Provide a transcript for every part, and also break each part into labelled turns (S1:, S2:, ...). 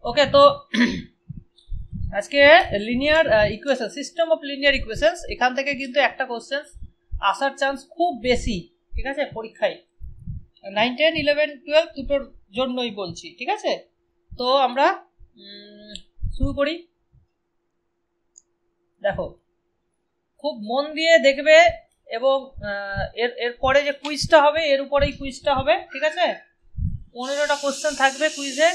S1: ওকে, তো আজকে linear equation, system of linear equations, এখান থেকে কিন্তু একটা কোশ্চেন আসার চান্স খুব বেশি, ঠিক আছে, পরীক্ষায় 9, 10, 11, 12 দুটোর জন্যই বলছি, ঠিক আছে। তো আমরা শুরু করি। দেখো, খুব মন দিয়ে দেখবে এবং এর পরে যে কুইজটা হবে এর উপরেই কুইজটা হবে, ঠিক আছে। 15টা কোশ্চেন থাকবে কুইজে,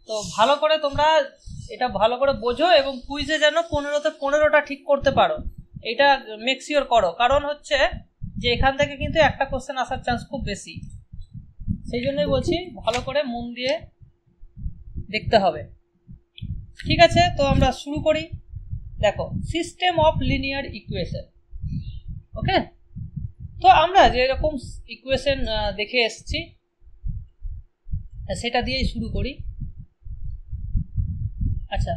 S1: তো ভালো করে তোমরা এটা ভালো করে বোঝো এবং কুইজে যেন 15তে 15টা ঠিক করতে পারো, এটা মেক শিওর করো। কারণ হচ্ছে যে এখান থেকে কিন্তু একটা কোশ্চেন আসার চান্স খুব বেশি, সেই জন্যই বলছি ভালো করে মন দিয়ে দেখতে হবে, ঠিক আছে। তো আমরা শুরু করি। দেখো, সিস্টেম অফ লিনিয়ার ইকুয়েশন, ওকে। তো আমরা যেরকম ইকুয়েশন দেখে এসেছি সেটা দিয়েই শুরু করি। আচ্ছা,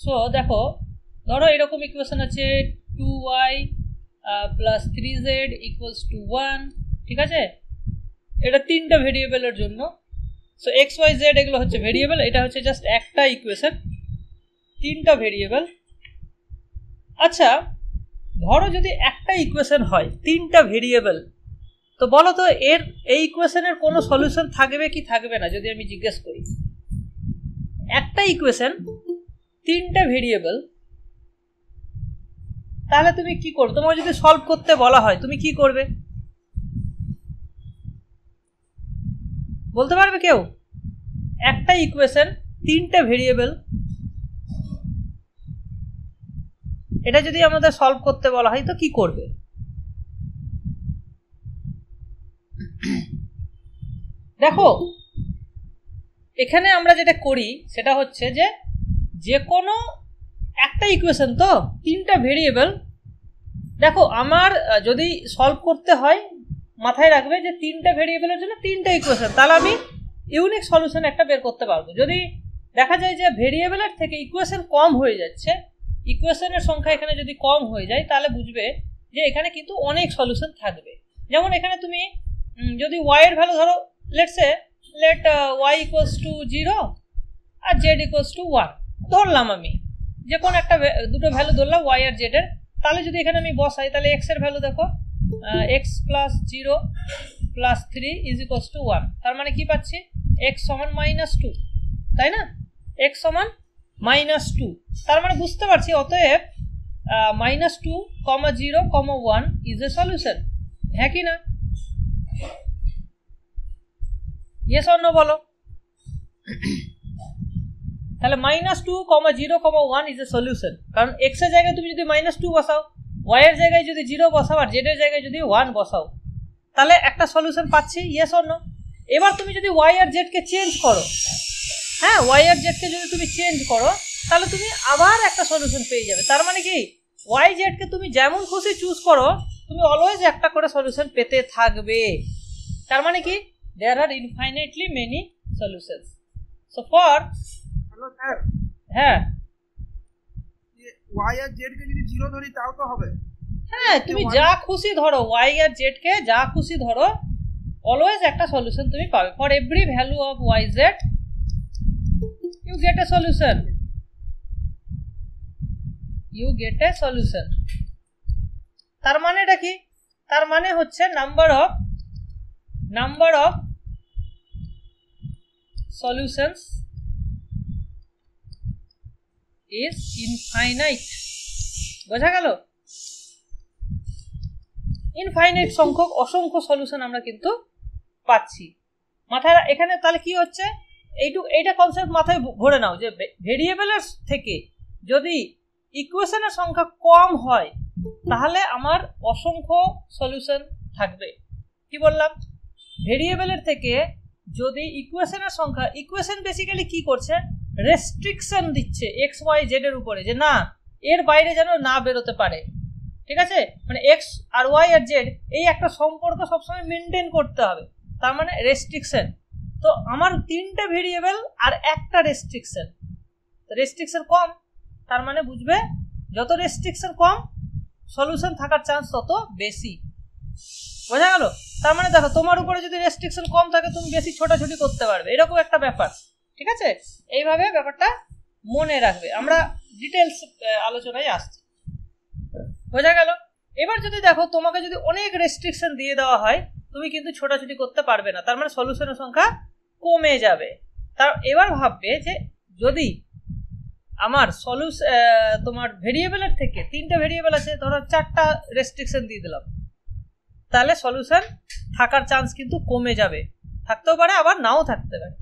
S1: সো দেখো, ধরো এরকম ইকুয়েশন আছে 2y plus 3z equals to 1, ঠিক আছে। এটা তিনটা ভেরিয়েবলের জন্য। সো এক্স ওয়াই জেড এগুলো হচ্ছে ভেরিয়েবল, এটা হচ্ছে জাস্ট একটা ইকুয়েশন, তিনটা ভেরিয়েবল। আচ্ছা, ধরো যদি একটা ইকুয়েশন হয় তিনটা ভেরিয়েবল, তো বলো তো এই ইকুয়েশনের কোনো সলিউশন থাকবে কি থাকবে না? যদি আমি জিজ্ঞেস করি, একটা ইকুয়েশন তিনটা ভেরিয়েবল, তাহলে তুমি কি করবে? তোমাকে যদি সলভ করতে বলা হয় তুমি কি করবে বলতে পারবে কেউ? একটা ইকুয়েশন তিনটে ভেরিয়েবল, এটা যদি আমাদের সলভ করতে বলা হয় তো কি করবে? দেখো, এখানে আমরা যেটা করি সেটা হচ্ছে যে কোনো একটা ইকুয়েশন তো তিনটা ভেরিয়েবল। দেখো, আমার যদি সলভ করতে হয় মাথায় রাখবে যে তিনটা ভেরিয়েবলের জন্য তিনটা ইকুয়েশন, তাহলে আমি ইউনিক সলিউশন একটা বের করতে পারবো। যদি দেখা যায় যে ভেরিয়েবলের থেকে ইকুয়েশন কম হয়ে যাচ্ছে, ইকুয়েশনের সংখ্যা এখানে যদি কম হয়ে যায়, তাহলে বুঝবে যে এখানে কিন্তু অনেক সলিউশন থাকবে। যেমন এখানে তুমি যদি y এর ভ্যালু ধরো, লেট y ইকুয়ালস টু 0 আর z ইকুয়ালস টু 1 ধরলাম, আমি যে কোনো একটা দুটো ভ্যালু ধরলাম y আর z এর। তাহলে যদি এখানে আমি বসাই, তাহলে x এর ভ্যালু দেখো x plus 0 plus 3 is equals to 1, তার মানে কি পাচ্ছি? x সমান -2, তাই না? x সমান -2, তার মানে বুঝতে পারছি অতএব -2, 0, 1 ইজ এ সলিউশন। হ্যাঁ কি না? ইয়েস অর নো বলো। তাহলে -2, 0, 1 ইজ এ সলিউশন, কারণ x এর জায়গায় তুমি যদি -2 বসাও, y এর জায়গায় যদি 0 বসাও আর z এর জায়গায় যদি 1 বসাও, তাহলে একটা সলিউশন পাচ্ছি। Yes or no? এবার তুমি যদি y আর z কে চেঞ্জ করো, হ্যাঁ, y আর z কে যদি তুমি চেঞ্জ করো, তাহলে তুমি আবার একটা সলিউশন পেয়ে যাবে। তার মানে কি, y z কে তুমি যেমন খুশি চুজ করো, তুমি অলওয়েজ একটা করে সলিউশন পেতে থাকবে। তার মানে কি, there are infinitely many solutions. So for
S2: hello sir,
S1: হ্যাঁ,
S2: y আর z কে যদি 0 ধরি তাও তো হবে।
S1: হ্যাঁ, তুমি যা খুশি ধরো, y আর z কে যা খুশি ধরো, অলওয়েজ একটা সলিউশন তুমি পাবে। For every value of y z you get a solution, you get a solution. তার মানেটা কি? তার মানে হচ্ছে number of solutions is infinite. বোঝা গেল? ইনফাইনাইট সংখ্যক অসংখ্য সলিউশন আমরা কিন্তু পাচ্ছি। মাথায় এখানে তাহলে কি হচ্ছে, এইটা কনসেপ্ট মাথায় ভরে নাও যে ভেরিয়েবলের থেকে যদি ইকুয়েশনের সংখ্যা কম হয় তাহলে আমার অসংখ্য সলিউশন থাকবে। কি বললাম? ভেরিয়েবলের থেকে যদি ইকুয়েশনের সংখ্যা, ইকুয়েশন বেসিক্যালি কি করছে, রেস্ট্রিকশন দিচ্ছে এক্স ওয়াই জেড এর উপরে, যে না, এর বাইরে যেন না বেরোতে পারে, ঠিক আছে। মানে এক্স আর ওয়াই আর জেড এই একটা সম্পর্ক সবসময় মেনটেন করতে হবে, তার মানে রেস্ট্রিকশন। তো আমার তিনটে ভেরিয়েবল আর একটা রেস্ট্রিকশন, রেস্ট্রিকশন কম, তার মানে বুঝবে যত রেস্ট্রিকশন কম সলিউশন থাকার চান্স তত বেশি। বোঝা গেল? তার মানে দেখো, তোমার উপরে যদি রেস্ট্রিকশন কম থাকে তুমি বেশি ছোটাছুটি করতে পারবে, এরকম একটা ব্যাপার, ঠিক আছে। আছে, এইভাবে ব্যাপারটা মনে রাখবে। আমরা ডিটেলস আলোচনায় আসছি, বোঝা গেল? এবার যদি দেখো তোমাকে যদি অনেক রেস্ট্রিকশন দিয়ে দেওয়া হয়, তুমি কিন্তু ছোটাছুটি করতে পারবে না, তার মানে সলিউশনের সংখ্যা কমে যাবে। তার এবার ভাববে যে যদি আমার তোমার ভেরিয়েবলের থেকে 3টে ভেরিয়েবল আছে, ধরো 4টা রেস্ট্রিকশন দিয়ে দিলাম, তাহলে সলিউশন থাকার চান্স কিন্তু কমে যাবে, থাকতেও পারে আবার নাও থাকতে পারে।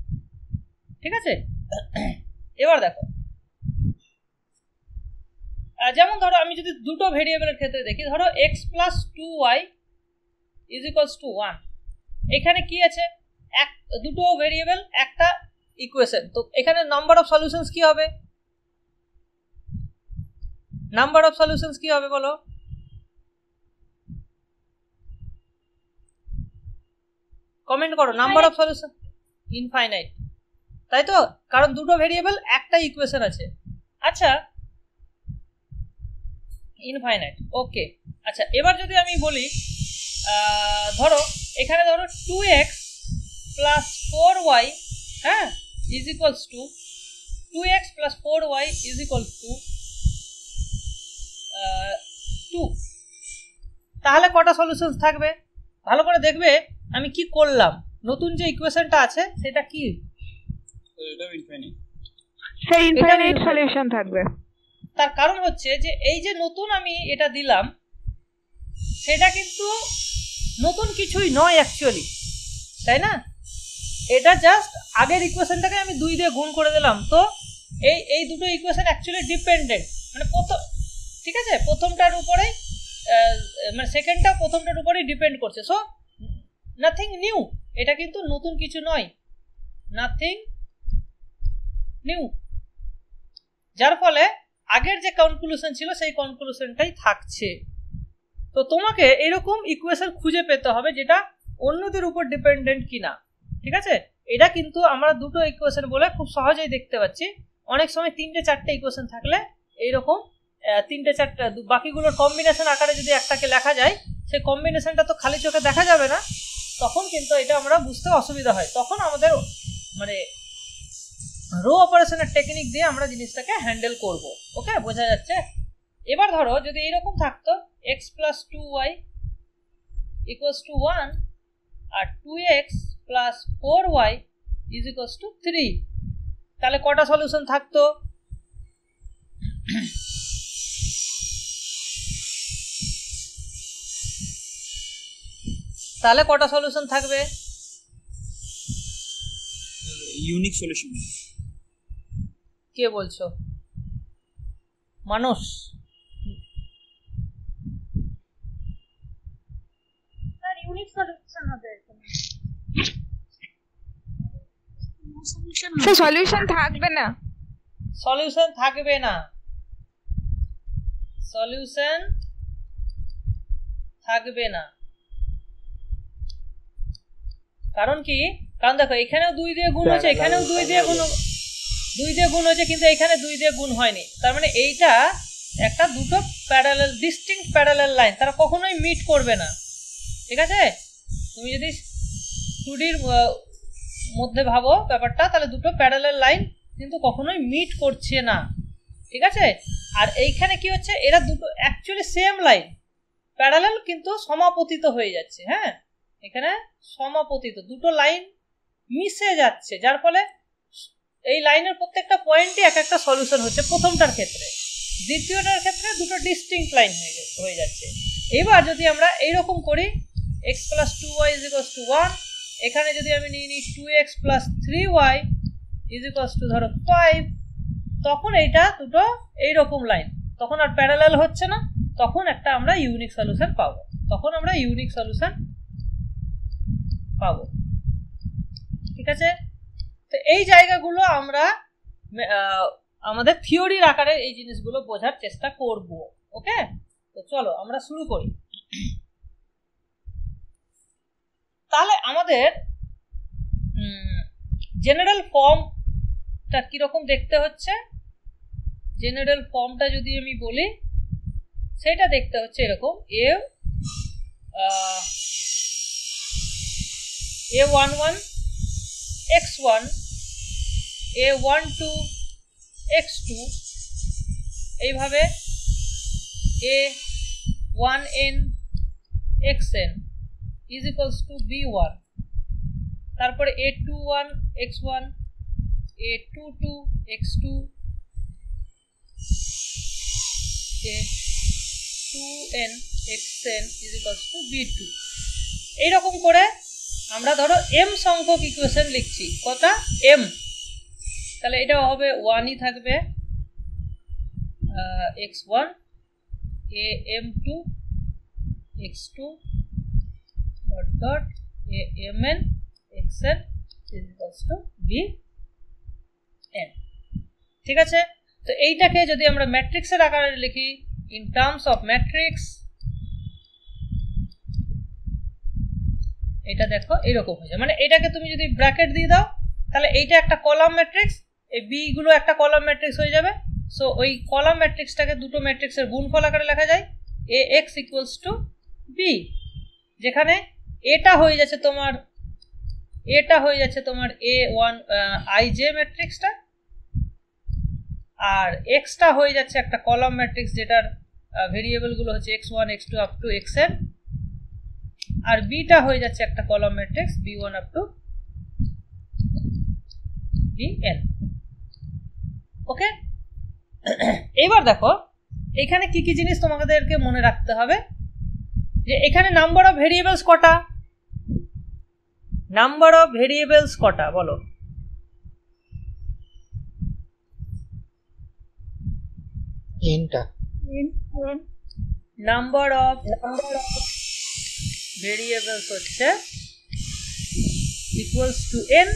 S1: ঠিক আছে, এবার দেখো যেমন ধরো আমি যদি দুটো ভেরিয়েবলের ক্ষেত্রে দেখি, ধরো x plus 2y is equals to 1, এখানে কি আছে, দুটো ভেরিয়েবল একটা ইকুয়েশন, তো এখানে নাম্বার অফ সলিউশনস কি হবে? নাম্বার অফ সলিউশনস কি হবে বলো? কমেন্ট করো। নাম্বার অফ সলিউশন ইনফাইনাইট, তাই তো, কারণ দুটো ভেরিয়েবল একটা ইকুয়েশন আছে। আচ্ছা, ইনফাইনাইট, ওকে। আচ্ছা, এবার যদি আমি বলি ধরো এখানে ধরো 2x প্লাস 4y, হ্যাঁ, is equals two 2x plus 4y is equals two 2, তাহলে কটা সলিউশনস থাকবে? ভালো করে দেখবে আমি কি করলাম। নতুন যে ইকুয়েশনটা আছে সেটা কি?
S3: এটা ইনফাইনাইট,
S4: সেই ইনফাইনাইট সলিউশন থাকবে।
S1: তার কারণ হচ্ছে যে এই যে নতুন আমি এটা দিলাম, সেটা কিন্তু নতুন কিছুই নয় অ্যাকচুয়ালি, তাই না? এটা জাস্ট আগের ইকুয়েশনটাকে আমি 2 দিয়ে গুণ করে দিলাম। তো এই দুটো ইকুয়েশন অ্যাকচুয়ালি ডিপেন্ডেন্ট, মানে ঠিক আছে, প্রথমটার উপরেই মানে সেকেন্ডটা প্রথমটার উপরেই ডিপেন্ড করছে। সো নাথিং নিউ, এটা কিন্তু নতুন কিছু নয়, নাথিং নিউ, যার ফলে আগের যে কনক্লুশন ছিল সেই কনক্লুশনটাই থাকছে। তো তোমাকে এরকম ইকুয়েশন খুঁজে পেতে হবে যেটা অন্যদের উপর ডিপেন্ডেন্ট কিনা। ঠিক আছে, এটা কিন্তু আমরা দুটো ইকুয়েশন বলে খুব সহজেই দেখতে পাচ্ছি। অনেক সময় 3টে-4টে ইকুয়েশন থাকলে এইরকম 3টে-4টে বাকিগুলোর কম্বিনেশন আকারে যদি একটাকে লেখা যায়, সেই কম্বিনেশনটা তো খালি চোখে দেখা যাবে না, তখন কিন্তু এটা আমরা বুঝতে অসুবিধা হয়। তখন আমাদের মানে রো অপারেশনের টেকনিক দিয়ে আমরা জিনিসটাকে হ্যান্ডেল করব। ওকে, বোঝা যাচ্ছে? এবার ধরো যদি এইরকম থাকতো x plus 2y equals to 1 আর 2x plus 4y is equals to 3, তাহলে কটা সলিউশন থাকতো? তাহলে কটা সলিউশন থাকবে?
S3: Unique solution.
S1: কে বলছো? মানুষ?
S5: স্যার ইউনিক সলিউশন হবে,
S4: স্যার সলিউশন থাকবে না,
S1: সলিউশন থাকবে না, সলিউশন থাকবে না। কারণ কি? কারণ দেখো এখানেও 2 দিয়ে গুণ হয়েছে, এখানেও 2 দিয়ে গুণ হয়েছে, কিন্তু এখানে 2 দিয়ে গুণ হয়নি। তার মানে এইটা একটা দুটো প্যারালাল ডিস্টিংক্ট প্যারালাল লাইন, তারা কখনোই মিট করবে না। ঠিক আছে, তুমি যদি 2Dর মধ্যে ভাবো ব্যাপারটা, তাহলে দুটো প্যারালাল লাইন কিন্তু কখনোই মিট করছে না। ঠিক আছে, আর এইখানে কি হচ্ছে, এরা দুটো অ্যাকচুয়ালি সেম লাইন, প্যারালাল কিন্তু সমাপতিত হয়ে যাচ্ছে। হ্যাঁ, এখানে সমাপতিত দুটো লাইন মিশে যাচ্ছে, যার ফলে এই লাইনের প্রত্যেকটা পয়েন্টই এক একটা সলিউশন হচ্ছে প্রথমটার ক্ষেত্রে। দ্বিতীয়টার ক্ষেত্রে দুটো ডিস্টিংক্ট লাইন হয়ে যাচ্ছে। এবার যদি আমরা এইরকম করি x plus 2y is equals to 1, এখানে যদি আমি নিয়ে নিই 2x plus 3y is equals two ধরো 5, তখন এইটা দুটো এইরকম লাইন, তখন আর প্যারালাল হচ্ছে না, তখন একটা আমরা ইউনিক সলিউশন পাবো। ঠিক আছে, তো এই জায়গাগুলো আমরা আমাদের থিওরির আকারে এই জিনিসগুলো বোঝার চেষ্টা করব। ওকে, তো চলো আমরা শুরু করি। তাহলে আমাদের জেনারেল ফর্মটা কিরকম দেখতে হচ্ছে, জেনারেল ফর্মটা যদি আমি বলি সেটা দেখতে হচ্ছে এরকম, a11 x1 a12 x2 এইভাবে a1n xn is equals to b1, তারপরে a21 x1 a22 x2 a2n xn is equals to b2। এইরকম করে আমরা ধরো m সংখ্যক ইকুয়েশন লিখছি, কটা m, তাহলে এটা হবে 1ই থাকবে x1 am2 x2 dot dot amn xn is equals to bn। ঠিক আছে, তো এইটাকে যদি আমরা ম্যাট্রিক্সের আকারে লিখি ইন টার্মস অফ ম্যাট্রিক্স, এটা দেখো এরকম হয়ে যায়, মানে এটাকে তুমি যদি ব্র্যাকেট দিয়ে দাও তাহলে এইটা একটা কলাম ম্যাট্রিক্স, এই বি গুলো একটা কলাম ম্যাট্রিক্স হয়ে যাবে। সো ওই কলাম ম্যাট্রিক্সটাকে দুটো ম্যাট্রিক্সের গুণফল আকারে লেখা যায় ax ইকুয়ালস টু b, যেখানে এটা হয়ে যাচ্ছে তোমার a1 ij ম্যাট্রিক্সটা, আর এক্সটা হয়ে যাচ্ছে একটা কলাম ম্যাট্রিক্স যেটার ভেরিয়েবল গুলো হচ্ছে x1 x2 up to xn, আর বিটা হয়ে যাচ্ছে একটা column matrix b1 up to bn। Okay, এবার দেখো এখানে কি কি জিনিস তোমাদেরকে মনে রাখতে হবে, যে এখানে নাম্বার অফ ভেরিয়েবলস কটা, নাম্বার অফ ভেরিয়েবলস কটা বলো?
S6: nটা
S1: নাম্বার অফ ভেরিয়েবলস হচ্ছে ইকুয়ালস টু n,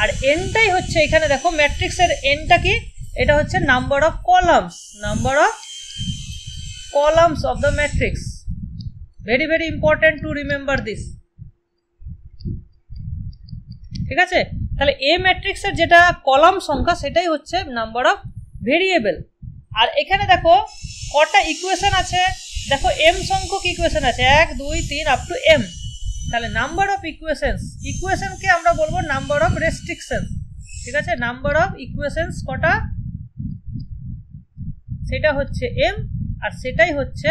S1: আর nটাই হচ্ছে এখানে দেখো ম্যাট্রিক্সের nটা কি, এটা হচ্ছে number of columns, number of columns of the matrix. Very very important to remember this. ঠিক আছে, তাহলে এ ম্যাট্রিক্সের যেটা কলাম সংখ্যা সেটাই হচ্ছে নাম্বার অফ ভেরিয়েবল। আর এখানে দেখো কটা ইকুয়েশন আছে, দেখো m সংখ্যক ইকুয়েশন আছে 1 2 3 আপ টু m, তাহলে নাম্বার অফ ইকুয়েশনকে আমরা বলবো নাম্বার অফ রেস্ট্রিকশন। ঠিক আছে, নাম্বার অফ ইকুয়েশনস কটা, সেটা হচ্ছে m, আর সেটাই হচ্ছে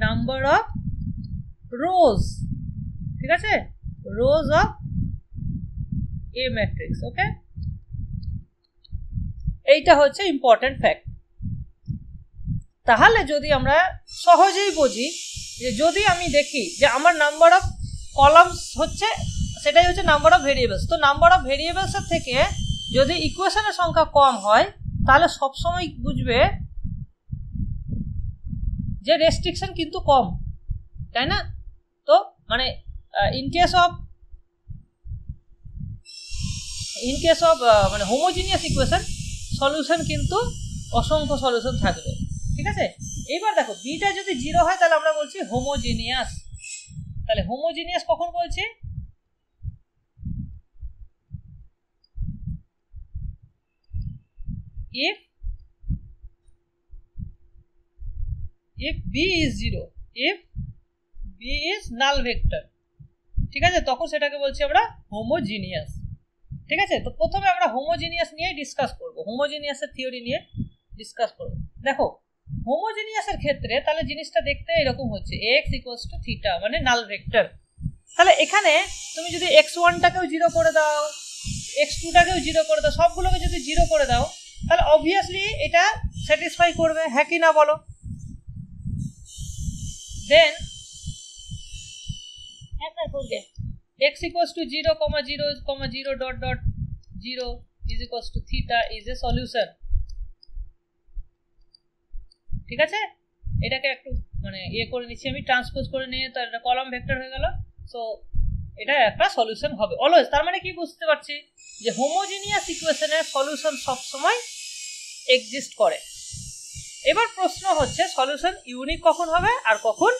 S1: নাম্বার অফ রোজ। ঠিক আছে, রোজ অফ এ ম্যাট্রিক্স। ওকে, এইটা হচ্ছে ইম্পর্টেন্ট ফ্যাক্ট। তাহলে যদি আমরা সহজেই বুঝি যে যদি আমি দেখি যে আমার নাম্বার অফ কলামস হচ্ছে সেটাই হচ্ছে নাম্বার অফ ভেরিয়েবলস, তো নাম্বার অফ ভেরিয়েবলসের থেকে যদি ইকুয়েশনের সংখ্যা কম হয় তাহলে সবসময় বুঝবে যে রেস্ট্রিকশন কিন্তু কম, তাই না? তো মানে ইন কেস অফ মানে হোমোজিনিয়াস ইকুয়েশন সলিউশন কিন্তু অসংখ্য সলিউশন থাকবে। ঠিক আছে, এইবার দেখো বিটা যদি 0 হয় তাহলে আমরা বলছি হোমোজিনিয়াস। তাহলে হোমোজিনিয়াস কখন বলছি, if b is 0, if b is null vector। ঠিক আছে, তখন সেটাকে বলছি আমরা হোমোজিনিয়াস। ঠিক আছে, তো প্রথমে আমরা হোমোজিনিয়াস নিয়ে ডিসকাস করব, হোমোজিনিয়াসের থিওরি নিয়ে ডিসকাস করব। দেখো হোমোজিনিয়াসের ক্ষেত্রে তাহলে জিনিসটা দেখতে এরকম হচ্ছে x ইকুয়ালস টু থিটা, মানে নাল ভেক্টর। তাহলে এখানে তুমি যদি x1টাকেও 0 করে দাও, x2টাকেও 0 করে দাও, সবগুলোকে যদি 0 করে দাও তাহলে অবভিয়াসলি এটা স্যাটিসফাই করবে, হ্যাঁ কি না বলো? দেন x equals to 0, 0, dot dot 0 is equals to theta is a solution। ঠিক আছে, এটাকে একটু মানে করে নিচ্ছি আমি, ট্রান্সপোজ করে নিয়ে তো এটা কলাম ভেক্টর হয়ে গেল। সো এটা একটা সলিউশন হবে অলওয়েজ। তার মানে কি বুঝতে পারছি যে হোমোজিনিয়াস ইকুয়েশনের সলিউশন সব সময় এক্সিস্ট করে। এবার প্রশ্ন হচ্ছে সলিউশন ইউনিক কখন হবে আর কখন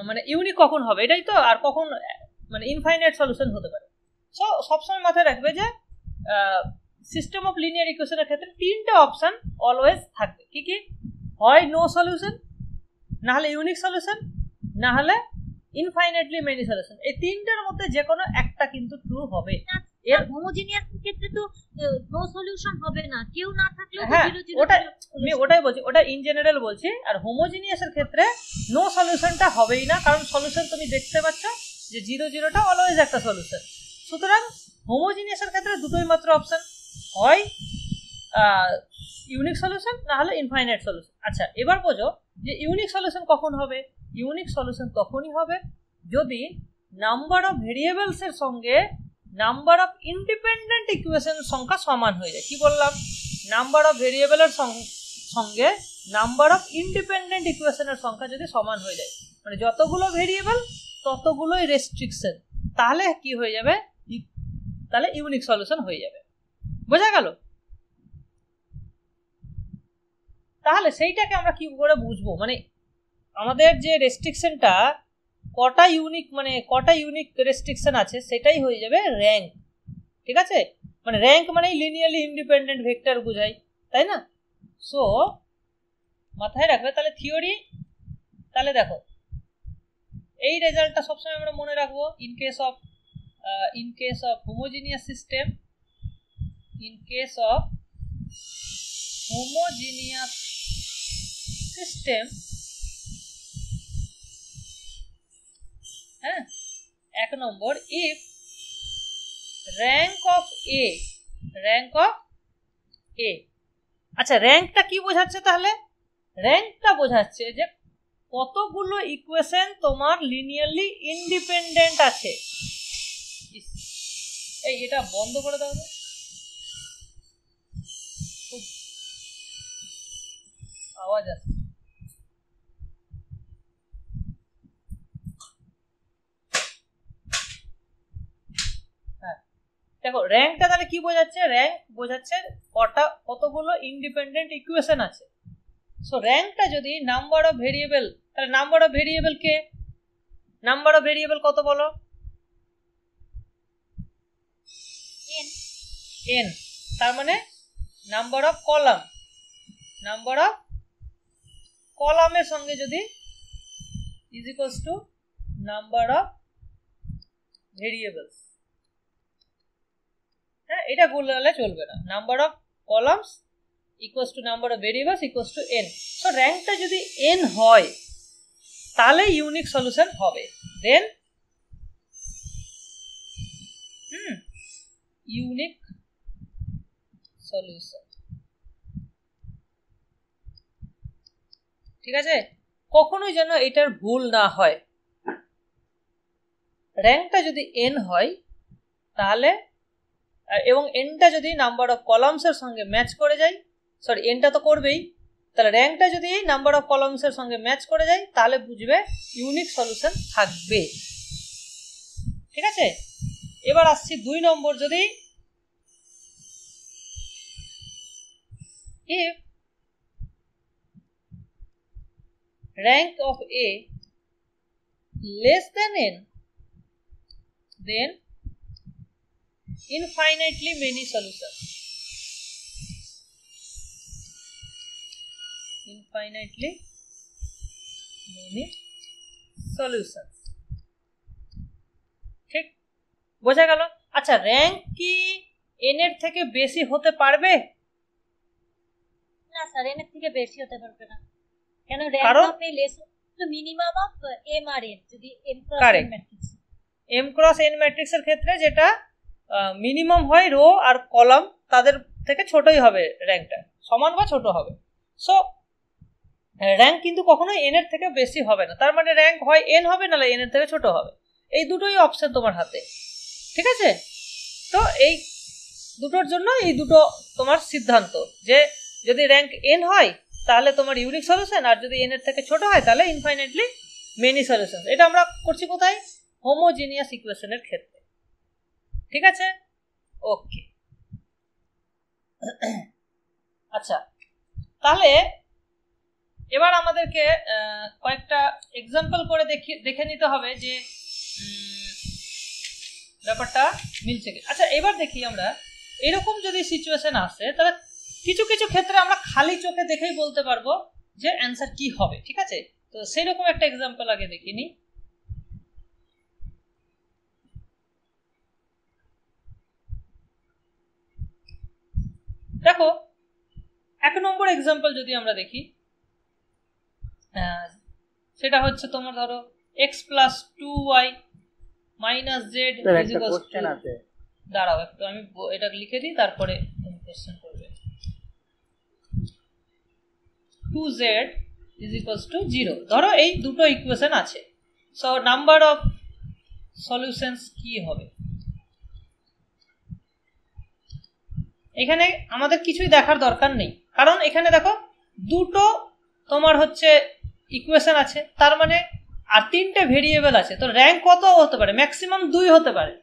S1: মানে ইউনিক কখন হবে, এটাই তো, আর কখন মানে ইনফাইনাইট সলিউশন হতে পারে। সো সবসময় মাথায় রাখবে যে সিস্টেম অফ লিনিয়ার ইকুয়েশনের ক্ষেত্রে তিনটে অপশন অলওয়েজ থাকবে। কি কি? হয় নো সলিউশন, না হলে ইউনিক সলিউশন, না হলে ইনফাইনাইটলি মেনি সলিউশন, এই তিনটার মধ্যে যে কোনো একটা কিন্তু ট্রু হবে। এর
S5: হোমোজিনিয়াস ক্ষেত্রে তো নো সলিউশন হবে না, কেউ না থাকলেও তো
S1: হ্যাঁ,
S5: জিরো জিরো
S1: আমি ওটাই বলছি, ওটা ইন জেনারেল বলছি। আর হোমোজিনিয়াসের ক্ষেত্রে নো সলিউশনটা হবেই না, কারণ সলিউশন তুমি দেখতে পাচ্ছ যে 0 0টা অলওয়েজ একটা সলিউশন। সুতরাং হোমোজিনিয়াসের ক্ষেত্রে দুটোই মাত্র অপশন, হয় ইউনিক সলিউশন না হলে ইনফাইনাইট সলিউশন। আচ্ছা, এবার বোঝো যে ইউনিক সলিউশন কখন হবে। ইউনিক সলিউশন তখনই হবে যদি নাম্বার অফ ভেরিয়েবলস এর সঙ্গে নাম্বার অফ ইন্ডিপেন্ডেন্ট ইকুয়েশন সংখ্যা সমান হয়ে যায়। কি বললাম? নাম্বার অফ ভেরিয়েবলের সঙ্গে নাম্বার অফ ইন্ডিপেন্ডেন্ট ইকুয়েশনের সংখ্যা যদি সমান হয়ে যায়, মানে যতগুলো ভেরিয়েবল ততগুলোই রেস্ট্রিকশন, তাহলে কি হয়ে যাবে? তাহলে ইউনিক সলিউশন হয়ে যাবে। বোঝা গেল? তাহলে সেইটাকে আমরা কি করে বুঝবো? মানে আমাদের যে রেস্ট্রিকশনটা কটা ইউনিক, মানে কটা ইউনিক রেস্ট্রিকশন আছে সেটাই হয়ে যাবে র্যাঙ্ক। ঠিক আছে, মানে র্যাঙ্ক মানে লিনিয়ারলি ইন্ডিপেন্ডেন্ট ভেক্টর বোঝায়, তাই না? সো মাথায় রাখবে তাহলে থিওরি। তাহলে দেখো এই রেজাল্টটা সবসময় আমরা মনে রাখবো। In case of homogeneous system, in case of homogeneous system, হ্যাঁ, 1 নম্বর, ইফ র্যাঙ্ক অফ এ। আচ্ছা, র্যাঙ্কটা কি বোঝাচ্ছে? তাহলে র্যাঙ্কটা বোঝাচ্ছে যে কতগুলো ইকুয়েশন তোমার লিনিয়ারলি ইন্ডিপেন্ডেন্ট আছে। এই এটা বন্ধ করে দাও, খুব আওয়াজ আসছে। দেখো র্যাঙ্কটা তাহলে কি বোঝাচ্ছে? র্যাঙ্ক বোঝাচ্ছে কতগুলো ইন্ডিপেন্ডেন্ট ইকুয়েশন আছে। সো র্যাঙ্কটা যদি নাম্বার অফ ভেরিয়েবল, তাহলে নাম্বার অফ ভেরিয়েবল কে? নাম্বার অফ ভেরিয়েবল কত বলো? n। তার মানে number of column, number of কলামের সঙ্গে যদি is equals to number of variables. হ্যাঁ, এটা গুলালে চলবে না। Number of columns equals to number of variables equals to n। So র্যাঙ্কটা যদি n হয় তাহলে ইউনিক সলিউশন হবে। Then unique solution. ঠিক আছে, কখনোই যেন এটার ভুল না হয়। র্যাঙ্কটা যদি n হয় তাহলে, এবং nটা যদি নাম্বার অফ কলামসের সঙ্গে ম্যাচ করে যায়, সরি nটা তো করবেই, তাহলে র্যাঙ্কটা যদি নাম্বার অফ কলামসের সঙ্গে ম্যাচ করে যায় তাহলে বুঝবে ইউনিক সলিউশন থাকবে। ঠিক আছে, এবার আসছি 2 নম্বর। যদি if rank of A less than n, then infinitely many solutions. Infinitely many solutions. ঠিক বোঝা গেল? আচ্ছা, র্যাঙ্ক কি n এর থেকে বেশি হতে পারবে?
S5: না স্যার, এর থেকে বেশি হতে পারবে না। কেন? Rank of A less to minimum of m আর n, যদি m cross n matrix,
S1: m cross n ম্যাট্রিক্সের ক্ষেত্রে যেটা মিনিমাম হয় রো আর কলাম, তাদের থেকে ছোটই হবে র্যাঙ্কটা, সমান বা ছোট হবে। সো র্যাঙ্ক কিন্তু কখনোই n এর থেকে বেশি হবে না। তার মানে র্যাঙ্ক হয় n হবে, নাহলে n এর থেকে ছোট হবে। এই দুটোই অপশন তোমার হাতে। ঠিক আছে, তো এই দুটোর জন্য এই দুটো তোমার সিদ্ধান্ত, যে যদি র্যাঙ্ক n হয় তাহলে তোমার ইউনিক সলিউশন, আর যদি n এর থেকে ছোট হয় তাহলে ইনফাইনাইটলি মেনি সলিউশন। এটা আমরা করছি কোথায়? হোমোজিনিয়াস ইকুয়েশনের ক্ষেত্রে। ঠিক আছে, ওকে। আচ্ছা, তাহলে এবার আমাদেরকে কয়েকটা এক্সাম্পল করে দেখে নিতে হবে যে ব্যাপারটা মিলছে কি। আচ্ছা, এবার দেখি আমরা এরকম যদি সিচুয়েশন আসে তাহলে কিছু কিছু ক্ষেত্রে আমরা খালি চোখে দেখেই বলতে পারবো যে অ্যান্সার কি হবে। ঠিক আছে, তো সেই রকম একটা এক্সাম্পল আগে দেখিনি। দেখো 1 নম্বর এক্সাম্পল যদি আমরা দেখি, সেটা হচ্ছে তোমার ধরো x + 2y - z দাঁড়াও একটু আমি এটা লিখে দিই, তারপরে তুমি কোশ্চেন করবে। 2z = 0। ধরো এই দুটো ইকুয়েশন আছে, সো নাম্বার অফ সলিউশনস কি হবে? এখানে আমাদের কিছুই দেখার দরকার নেই, কারণ এখানে দেখো দুটো তোমার হচ্ছে ইকুয়েশন আছে, তার মানে আর 3টে ভেরিয়েবল আছে, তো র্যাঙ্ক কত হতে পারে? ম্যাক্সিমাম 2 হতে পারে,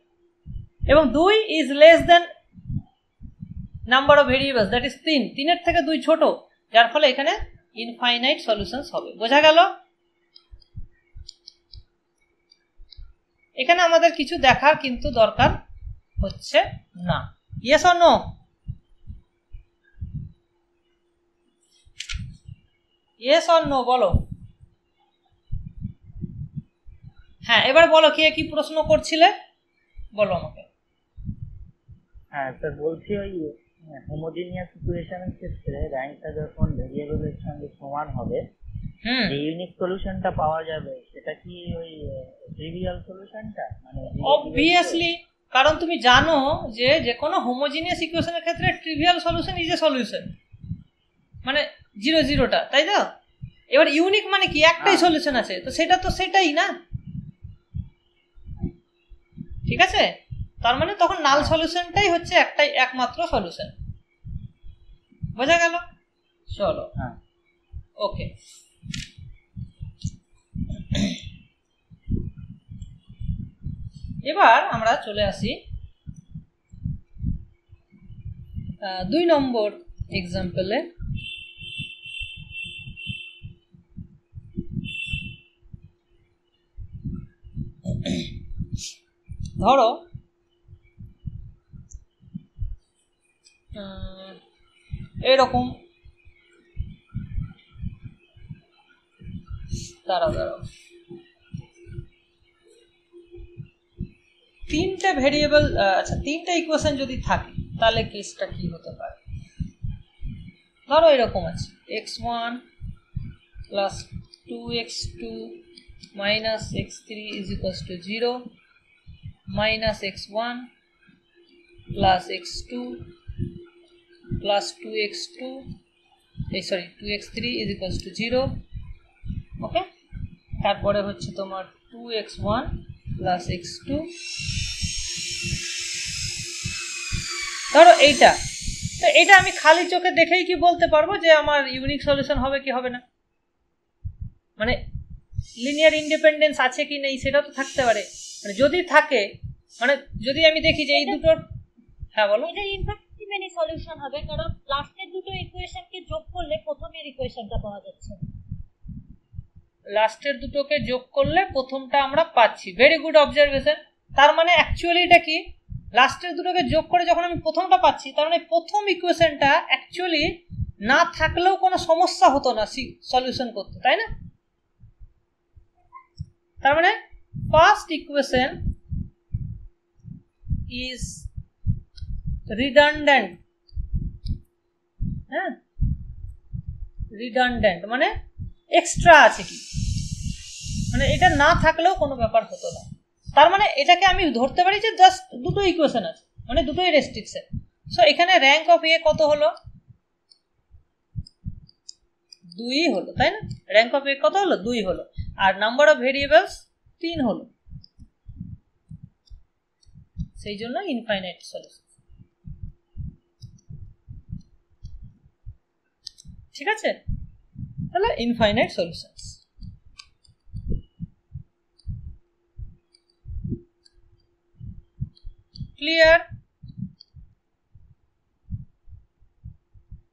S1: এবং 2 is less than number of variables, that is 3। 3-এর থেকে 2 ছোট, যার ফলে এখানে ইনফাইনাইট সলিউশনস হবে। বোঝা গেল? এখানে আমাদের কিছু দেখার কিন্তু দরকার হচ্ছে না। Yes or no? Yes or no বলো। হ্যাঁ, এবার বলো কে কি প্রশ্ন করছিলে, বলো আমাকে।
S6: হ্যাঁ স্যার, বলছি ওই হোমোজেনিয়াস ইকুয়েশনের ক্ষেত্রে র্যাঙ্কটা যখন ভেরিয়েবলের সঙ্গে সমান হবে, যে ইউনিক সলিউশনটা পাওয়া যাবে সেটা কি ওই ট্রিভিয়াল সলিউশনটা? মানে
S1: অবভিয়াসলি, কারণ তুমি জানো যে যে কোনো হোমোজেনিয়াস ইকুয়েশনের ক্ষেত্রে trivial solution is a solution, মানে 0 0টা, তাই তো? এবার ইউনিক মানে কি? একটাই সলিউশন আছে, তো সেটা তো সেটাই না, ঠিক আছে? তার মানে তখন নাল সলিউশনটাই হচ্ছে একটাই একমাত্র সলিউশন। বোঝা গেল? চলো, ওকে। এবার আমরা চলে আসি 2 নম্বর এক্সাম্পলে। ধরো এরকম, দাঁড়াও 3টে ভেরিয়েবল, আচ্ছা 3টে ইকুয়েশন যদি থাকে তাহলে কেসটা কি হতে পারে? ধরো এরকম আছে x1 + 2x2 - x3 = 0, -x1 + x2 + 2x2 2x3 = 0। ওকে, তারপরে হচ্ছে তোমার 2x1 + x2। ধরো এইটা, তো এটা আমি খালি চোখে দেখেই কি বলতে পারবো যে আমার ইউনিক সলিউশন হবে কি হবে না? মানে লিনিয়ার ইন্ডিপেন্ডেন্স আছে কি নেই সেটা তো থাকতে পারে, মানে যদি থাকে, মানে যদি আমি দেখি যে এই দুটোর, হ্যাঁ বলো।
S5: এটা ইনফ্যাক্টলি সলিউশন হবে, কারণ লাস্টের দুটো ইকুয়েশনকে যোগ করলে প্রথমের ইকুয়েশনটা পাওয়া যাচ্ছে।
S1: লাস্টের দুটোকে যোগ করলে প্রথমটা আমরা পাচ্ছি। Very good observation. তার মানে অ্যাকচুয়ালি এটা কি, লাস্টের দুটোকে যোগ করে যখন আমি প্রথমটা পাচ্ছি, তার মানে প্রথম ইকুয়েশনটা অ্যাকচুয়ালি না থাকলেও কোনো সমস্যা হতো না সলিউশন করতে, তাই না? তার মানে ফার্স্ট ইকুয়েশন ইজ রিডান্ডেন্ট। হ্যাঁ, রিডান্ডেন্ট মানে এক্সট্রা আছে কি, মানে এটা না থাকলেও কোনো ব্যাপার হতো না। তার মানে এটাকে আমি ধরতে পারি যে জাস্ট দুটো ইকুয়েশন আছে, মানে দুটোই রেস্ট্রিকশন। সো এখানে র্যাঙ্ক অফ এ কত হলো? 2 হলো, তাই না? র্যাঙ্ক অফ এ কত হলো? 2 হলো। আর নাম্বার অফ ভেরিয়েবলস 3 হলো, সেই জন্য ইনফাইনাইট সলিউশন। ঠিক আছে, তাহলে ইনফাইনাইট সলিউশনস। ক্লিয়ার?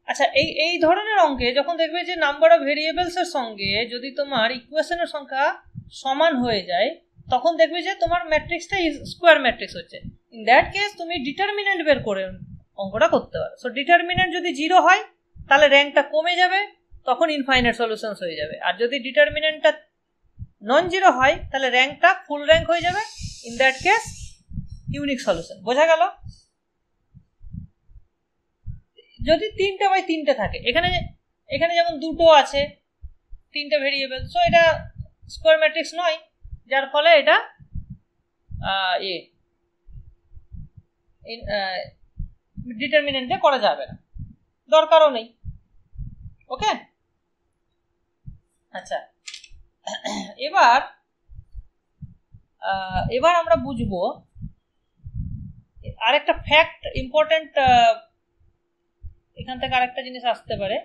S1: আচ্ছা, এই ধরনের অঙ্কে যখন দেখবে যে নাম্বার অফ ভেরিয়েবলস এর সঙ্গে যদি তোমার ইকুয়েশনের সংখ্যা সমান হয়ে যায়, তখন দেখবে যে তোমার ম্যাট্রিক্সটা স্কোয়ার ম্যাট্রিক্স হচ্ছে। ইন দ্যাট কেস তুমি ডিটারমিনেন্ট বের করে অঙ্কটা করতে পারো। সো ডিটারমিনেন্ট যদি 0 হয় তাহলে র্যাঙ্কটা কমে যাবে, তখন ইনফাইনাইট সলিউশনস হয়ে যাবে। আর যদি ডিটারমিনেন্টটা নন জিরো হয় তাহলে র্যাঙ্কটা ফুল র্যাঙ্ক হয়ে যাবে। In that case unique solution. বোঝা গেল? যদি 3টে বাই 3টে থাকে, এখানে এখানে যেমন দুটো আছে 3টে ভেরিয়েবল, সো এটা স্কোয়ার ম্যাট্রিক্স নয়, যার ফলে এটা ডিটারমিনেন্টে করা যাবে না, দরকারও নেই। ওকে, আচ্ছা এবার আমরা বুঝবো আরেকটা ফ্যাক্ট, ইম্পর্টেন্ট এখান থেকে আরেকটা জিনিস আসতে পারে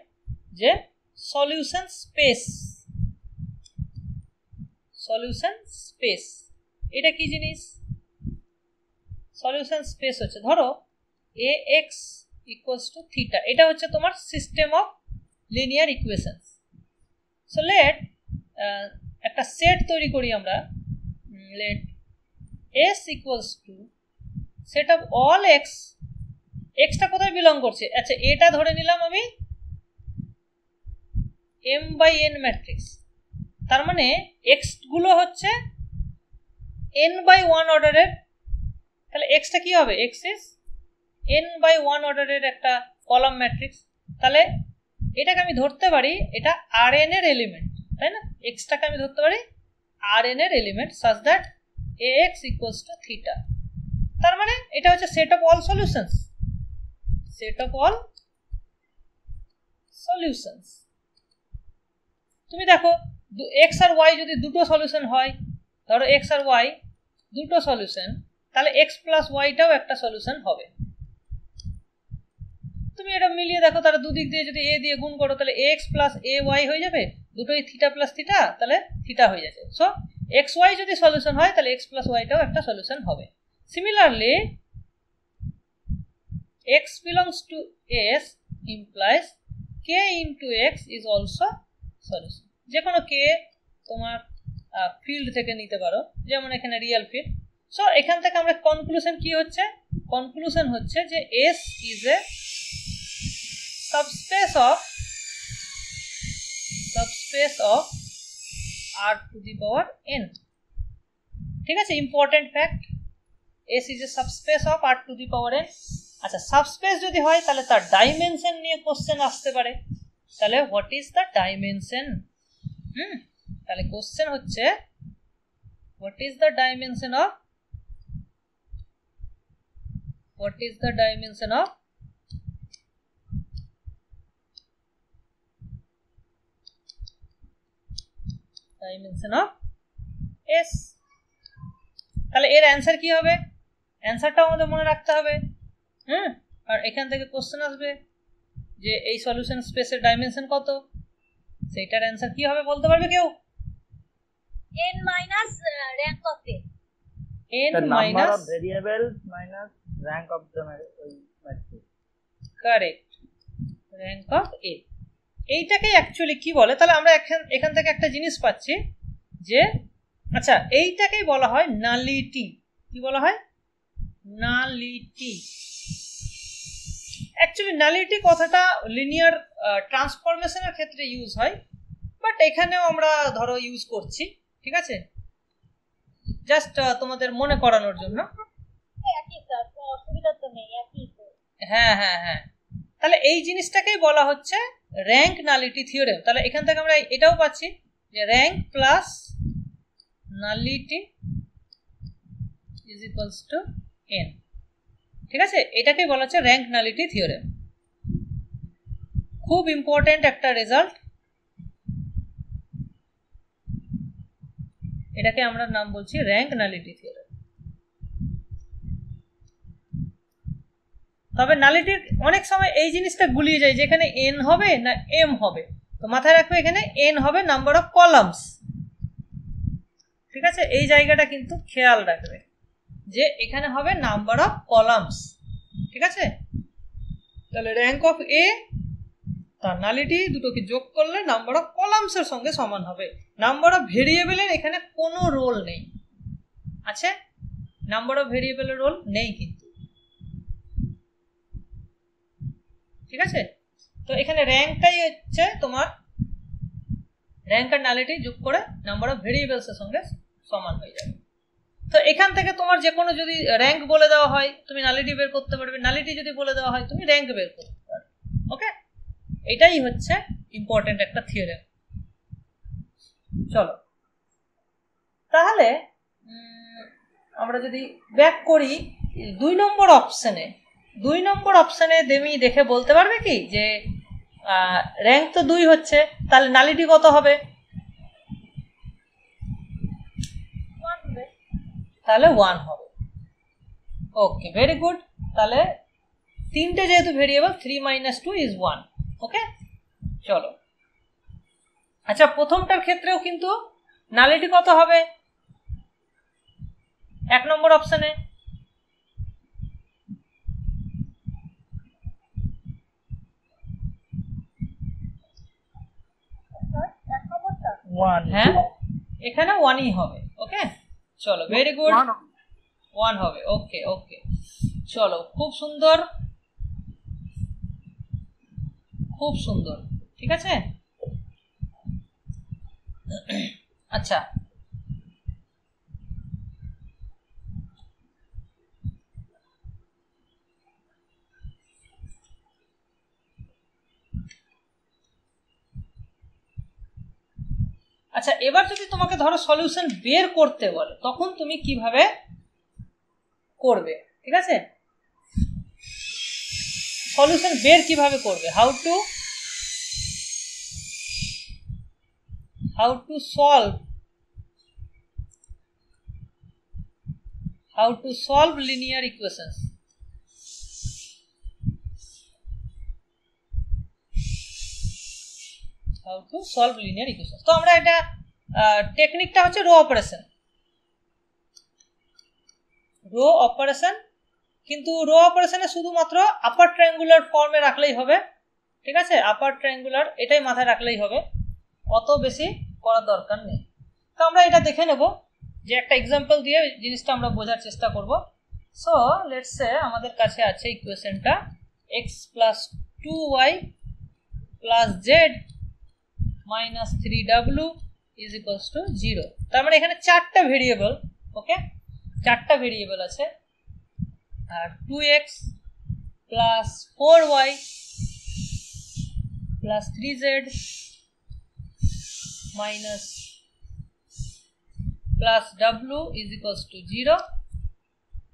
S1: যে সলিউশন স্পেস। এটা কি জিনিস? সলিউশন স্পেস হচ্ছে, ধরো ax ইকুয়ালস টু থিটা, এটা হচ্ছে তোমার system of linear equations. So let একটা সেট তৈরি করি আমরা, let s equals to set of all x. এক্সটা কোথায় বিলং করছে? আচ্ছা এটা ধরে নিলাম আমি m বাই n ম্যাট্রিক্স, তার মানে এক্স গুলো হচ্ছে n বাই 1 অর্ডারের, তাহলে এক্সটা কি হবে? এক্স ইজ n বাই 1 অর্ডারের একটা কলাম ম্যাট্রিক্স। তাহলে এটাকে আমি ধরতে পারি এটা Rn এর এলিমেন্ট, তাই না? এক্সটাকে আমি ধরতে পারি Rn এর element such that ax equals to theta. তার মানে এটা হচ্ছে সেট অফ অল সলিউশনস, তুমি দেখো এক্স আর ওয়াই যদি দুটো সলিউশন হয়, ধরো এক্স আর ওয়াই দুটো সলিউশন, তাহলে এক্স প্লাস ওয়াইটাও একটা সলিউশন হবে। তুমি এটা মিলিয়ে দেখো, তাহলে দুদিক দিয়ে যদি এ দিয়ে গুণ করো তাহলে এক্স প্লাস এ ওয়াই হয়ে যাবে, দুটোই থিটা প্লাস থিটা, তাহলে থিটা হয়ে যাবে। সো এক্স ওয়াই যদি সলিউশন হয় তাহলে এক্স প্লাস ওয়াইটাও একটা সলিউশন হবে। Similarly x belongs to s implies k into x is also solution। যে কোনো k তোমার ফিল্ড থেকে নিতে পারো, যেমন এখানে রিয়েল ফিল্ড। সো এখান থেকে আমরা কনক্লুশন কি হচ্ছে? কনক্লুশন হচ্ছে যে s is a subspace of r to the power n। ঠিক আছে, important fact, s is a subspace of r to the power n। আচ্ছা, সাবস্পেস যদি হয় তাহলে তার ডাইমেনশন নিয়ে কোশ্চেন আসতে পারে। তাহলে হোয়াট ইজ দ্য ডাইমেনশন? তাহলে কোশ্চেন হচ্ছে what is the dimension of s। তাহলে এর অ্যান্সার কি হবে? অ্যান্সারটাও আমাদের মনে রাখতে হবে। আর এখান থেকে কোশ্চেন আসবে যে এই সলিউশন স্পেসের ডাইমেনশন কত, সেইটার অ্যান্সার কি হবে বলতে পারবে কেউ?
S5: n minus rank of a,
S1: n
S6: the number
S1: minus
S6: of variables minus rank of the matrix।
S1: Correct, rank of a। এইটাকে অ্যাকচুয়ালি কি বলে? তাহলে আমরা এখান থেকে একটা জিনিস পাচ্ছি যে আচ্ছা এইটাকেই বলা হয় নালিটি। কি বলা হয়? নালিটি। অ্যাকচুয়ালি নালিটি কথাটা লিনিয়ার ট্রান্সফরমেশনের ক্ষেত্রে ইউজ হয়, বাট এখানেও আমরা ধরো ইউজ করছি। ঠিক আছে, জাস্ট তোমাদের মনে করানোর জন্য।
S5: একই স্যার, অসুবিধা তো নেই, একই তো।
S1: হ্যাঁ হ্যাঁ হ্যাঁ, তাহলে এই জিনিসটাকেই বলা হচ্ছে র্যাঙ্ক নালিটি থিওরেম। তাহলে এখান থেকে আমরা এটাও পাচ্ছি যে rank plus nullity is equals to n। ঠিক আছে, এটাকেই বলা হচ্ছে র্যাঙ্ক নালিটি থিওরেম। খুব ইম্পর্টেন্ট একটা রেজাল্ট, এটাকে আমরা নাম বলছি র্যাঙ্ক নালিটি থিওরেম। তবে নালিটির অনেক সময় এই জিনিসটা গুলিয়ে যায় যে এখানে n হবে না m হবে। তো মাথায় রাখবে এখানে n হবে নাম্বার অফ কলামস। ঠিক আছে, এই জায়গাটা কিন্তু খেয়াল রাখবে যে এখানে হবে নাম্বার অফ কলামস। ঠিক আছে, তাহলে র্যাঙ্ক অফ এ তার নালিটি দুটোকে যোগ করলে নাম্বার অফ কলামসের সঙ্গে সমান হবে। নাম্বার অফ ভেরিয়েবলের এখানে কোনো রোল নেই। আছে নাম্বার অফ ভেরিয়েবলের রোল নেই কিন্তু। ঠিক আছে, তো এখানে র্যাঙ্কটাই হচ্ছে তোমার র্যাঙ্ক আর নালিটি যোগ করে নাম্বার অফ ভেরিয়েবলসের সঙ্গে সমান হয়ে যাবে। তো এখান থেকে তোমার যে কোনো যদি র্যাঙ্ক বলে দেওয়া হয় তুমি নালিটি বের করতে পারবে, নালিটি যদি বলে দেওয়া হয় তুমি র্যাঙ্ক বের করতে পারবে। ওকে, এটাই হচ্ছে ইম্পর্টেন্ট একটা থিওরেম। চলো তাহলে আমরা যদি ব্যাক করি 2 নম্বর অপশনে তুমি দেখে বলতে পারবে কি যে র্যাঙ্ক তো 2 হচ্ছে, তাহলে নালিটি কত হবে? তাহলে 1 হবে। ওকে, ভেরি গুড। তাহলে 3টে যেহেতু ভেরিয়েবল 3 - 2 = 1। ওকে, চলো। আচ্ছা, প্রথমটার ক্ষেত্রেও কিন্তু নালিটি কত হবে? 1 নম্বর অপশনে হ্যাঁ, এখানে 1ই হবে। ওকে, চলো, ভেরি গুড, 1 হবে। ওকে ওকে, চলো, খুব সুন্দর খুব সুন্দর, ঠিক আছে। আচ্ছা, আচ্ছা, এবার যদি তোমাকে ধরো সলিউশন বের করতে বলে তখন তুমি কিভাবে করবে? ঠিক আছে, সলিউশন বের কিভাবে করবে? How to solve linear equations. তো আমরা এটা টেকনিকটা হচ্ছে রো অপারেশন, কিন্তু রো অপারেশনে শুধুমাত্র আপার ট্রায়াঙ্গুলার ফর্মে রাখলেই হবে। ঠিক আছে, আপার ট্রায়াঙ্গুলার এটাই মাথায় রাখলেই হবে, অত বেশি করার দরকার নেই। তো আমরা এটা দেখে নেব যে একটা এক্সাম্পল দিয়ে জিনিসটা আমরা বোঝার চেষ্টা করব। সো লেটস সে আমাদের কাছে আছে ইকুয়েশনটা x + 2y + z - 3w = 0। তার মানে এখানে 4টা ভেরিয়েবল। ওকে, 4টা ভেরিয়েবল আছে, আর 2x + 4y + 3z - w = 0,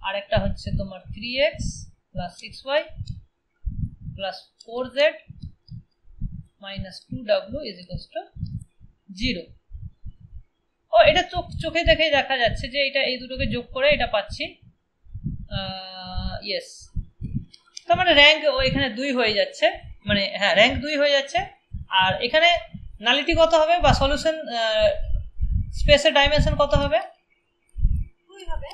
S1: আর একটা হচ্ছে তোমার 3x + 6y + 4z - 2w = 0। ও, এটা চোখে দেখেই দেখা যাচ্ছে যে এটা এই দুটোকে যোগ করে এটা পাচ্ছি। ইয়েস, তার মানে র্যাঙ্ক এখানে 2 হয়ে যাচ্ছে, মানে হ্যাঁ, র্যাঙ্ক 2 হয়ে যাচ্ছে। আর এখানে নালিটি কত হবে বা সলিউশন স্পেসের ডাইমেনশন কত হবে?
S5: 2 হবে।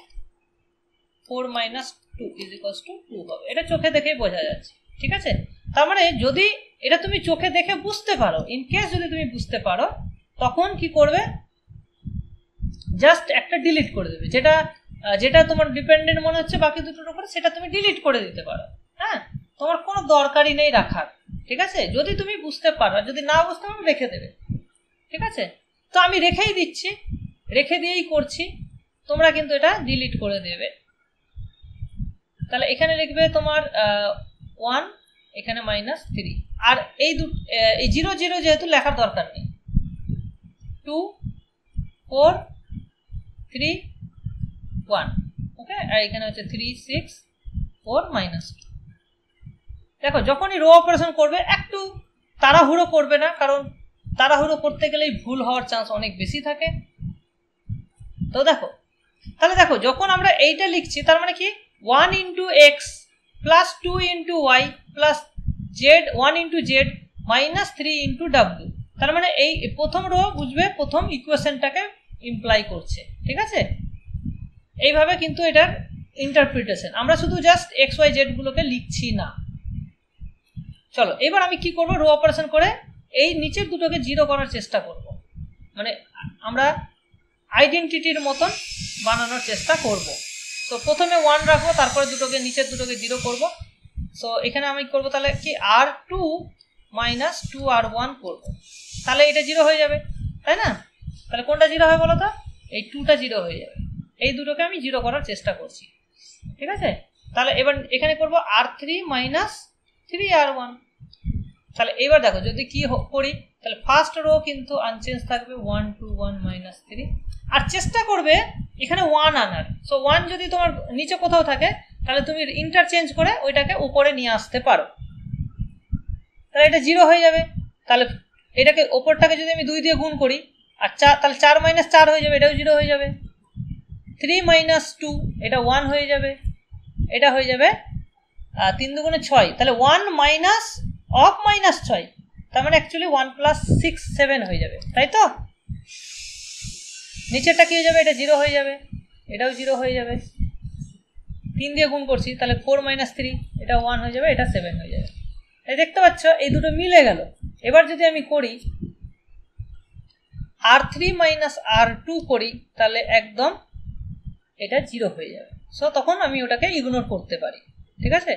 S1: 4 - 2 = 2 হবে। এটা চোখে দেখেই বোঝা যাচ্ছে। ঠিক আছে, তার মানে যদি এটা তুমি চোখে দেখে বুঝতে পারো, ইন কেস যদি তুমি বুঝতে পারো, তখন কি করবে? জাস্ট একটা ডিলিট করে দেবে, যেটা তোমার ডিপেন্ডেন্ট মনে হচ্ছে বাকি দুটোর উপর, সেটা তুমি ডিলিট করে দিতে পারো। হ্যাঁ, তোমার কোনো দরকারই নেই রাখার। ঠিক আছে, যদি তুমি বুঝতে পারো, যদি না বুঝতে পারো রেখে দেবে। ঠিক আছে, তো আমি রেখেই দিচ্ছি, রেখে দিয়েই করছি, তোমরা কিন্তু এটা ডিলিট করে দেবে। তাহলে এখানে লিখবে তোমার 1, এখানে -3, আর এই 0 0 যেহেতু লেখার দরকার নেই। 2 4 3 1। ওকে, আর এখানে হচ্ছে 3 6 4 -2। দেখো, যখনই রো অপারেশন করবে একটু তাড়াহুড়ো করবে না, কারণ তাড়াহুড়ো করতে গেলেই ভুল হওয়ার চান্স অনেক বেশি থাকে। তো তাহলে দেখো, যখন আমরা এইটা লিখছি তার মানে কি 1 × x + 2 × y + z 1 × z - 3 × w। তার মানে এই প্রথম রো বুঝবে প্রথম ইকুয়েশনটাকে ইমপ্লাই করছে। ঠিক আছে, এইভাবে কিন্তু এটার ইন্টারপ্রিটেশন, আমরা শুধু জাস্ট x y z গুলোকে লিখছি না। চলো, এবার আমি কি করব? রো অপারেশন করে এই নিচের দুটোকে 0 করার চেষ্টা করব, মানে আমরা আইডেন্টিটির মতন বানানোর চেষ্টা করব। তো প্রথমে 1 রাখবো, তারপরে নিচের দুটোকে 0 করব। সো এখানে আমি করব তাহলে কি r2 - 2r1 করব, তাহলে এটা 0 হয়ে যাবে, তাই না? তাহলে কোনটা 0 হবে বলো তো? এই 2টা 0 হয়ে যাবে। এই দুটোকে আমি 0 করার চেষ্টা করছি। ঠিক আছে, তাহলে এবার এখানে করব r3 - 3r1। তাহলে এবার দেখো যদি কি করি, তাহলে ফার্স্ট রো কিন্তু আনচেঞ্জ থাকবে 1 2 1 -3, আর চেষ্টা করবে এখানে 1 আনার। সো 1 যদি তোমার নিচে কোথাও থাকে তাহলে তুমি ইন্টারচেঞ্জ করে ওইটাকে উপরে নিয়ে আসতে পারো, তাহলে এটা 0 হয়ে যাবে। তাহলে এটাকে ওপরটাকে যদি আমি 2 দিয়ে গুণ করি আর 4, তাহলে 4 - 4 হয়ে যাবে, এটাও 0 হয়ে যাবে। 3 - 2 এটা 1 হয়ে যাবে, এটা হয়ে যাবে 3 2 6, তাহলে 1 মাইনাস অফ -6, তার মানে অ্যাকচুয়ালি 1 + 6 7 হয়ে যাবে, তাই তো? নিচেরটা কি হয়ে যাবে, এটা 0 হয়ে যাবে, এটাও 0 হয়ে যাবে। 3 দিয়ে গুণ করছি তাহলে 4 - 3 এটা 1 হয়ে যাবে, এটা 7 হয়ে যাবে। এই দেখতে পাচ্ছ এই দুটো মিলে গেল। এবার যদি আমি করি R3 - R2 করি তাহলে একদম এটা 0 হয়ে যাবে। সো তখন আমি ওটাকে ইগনোর করতে পারি, ঠিক আছে?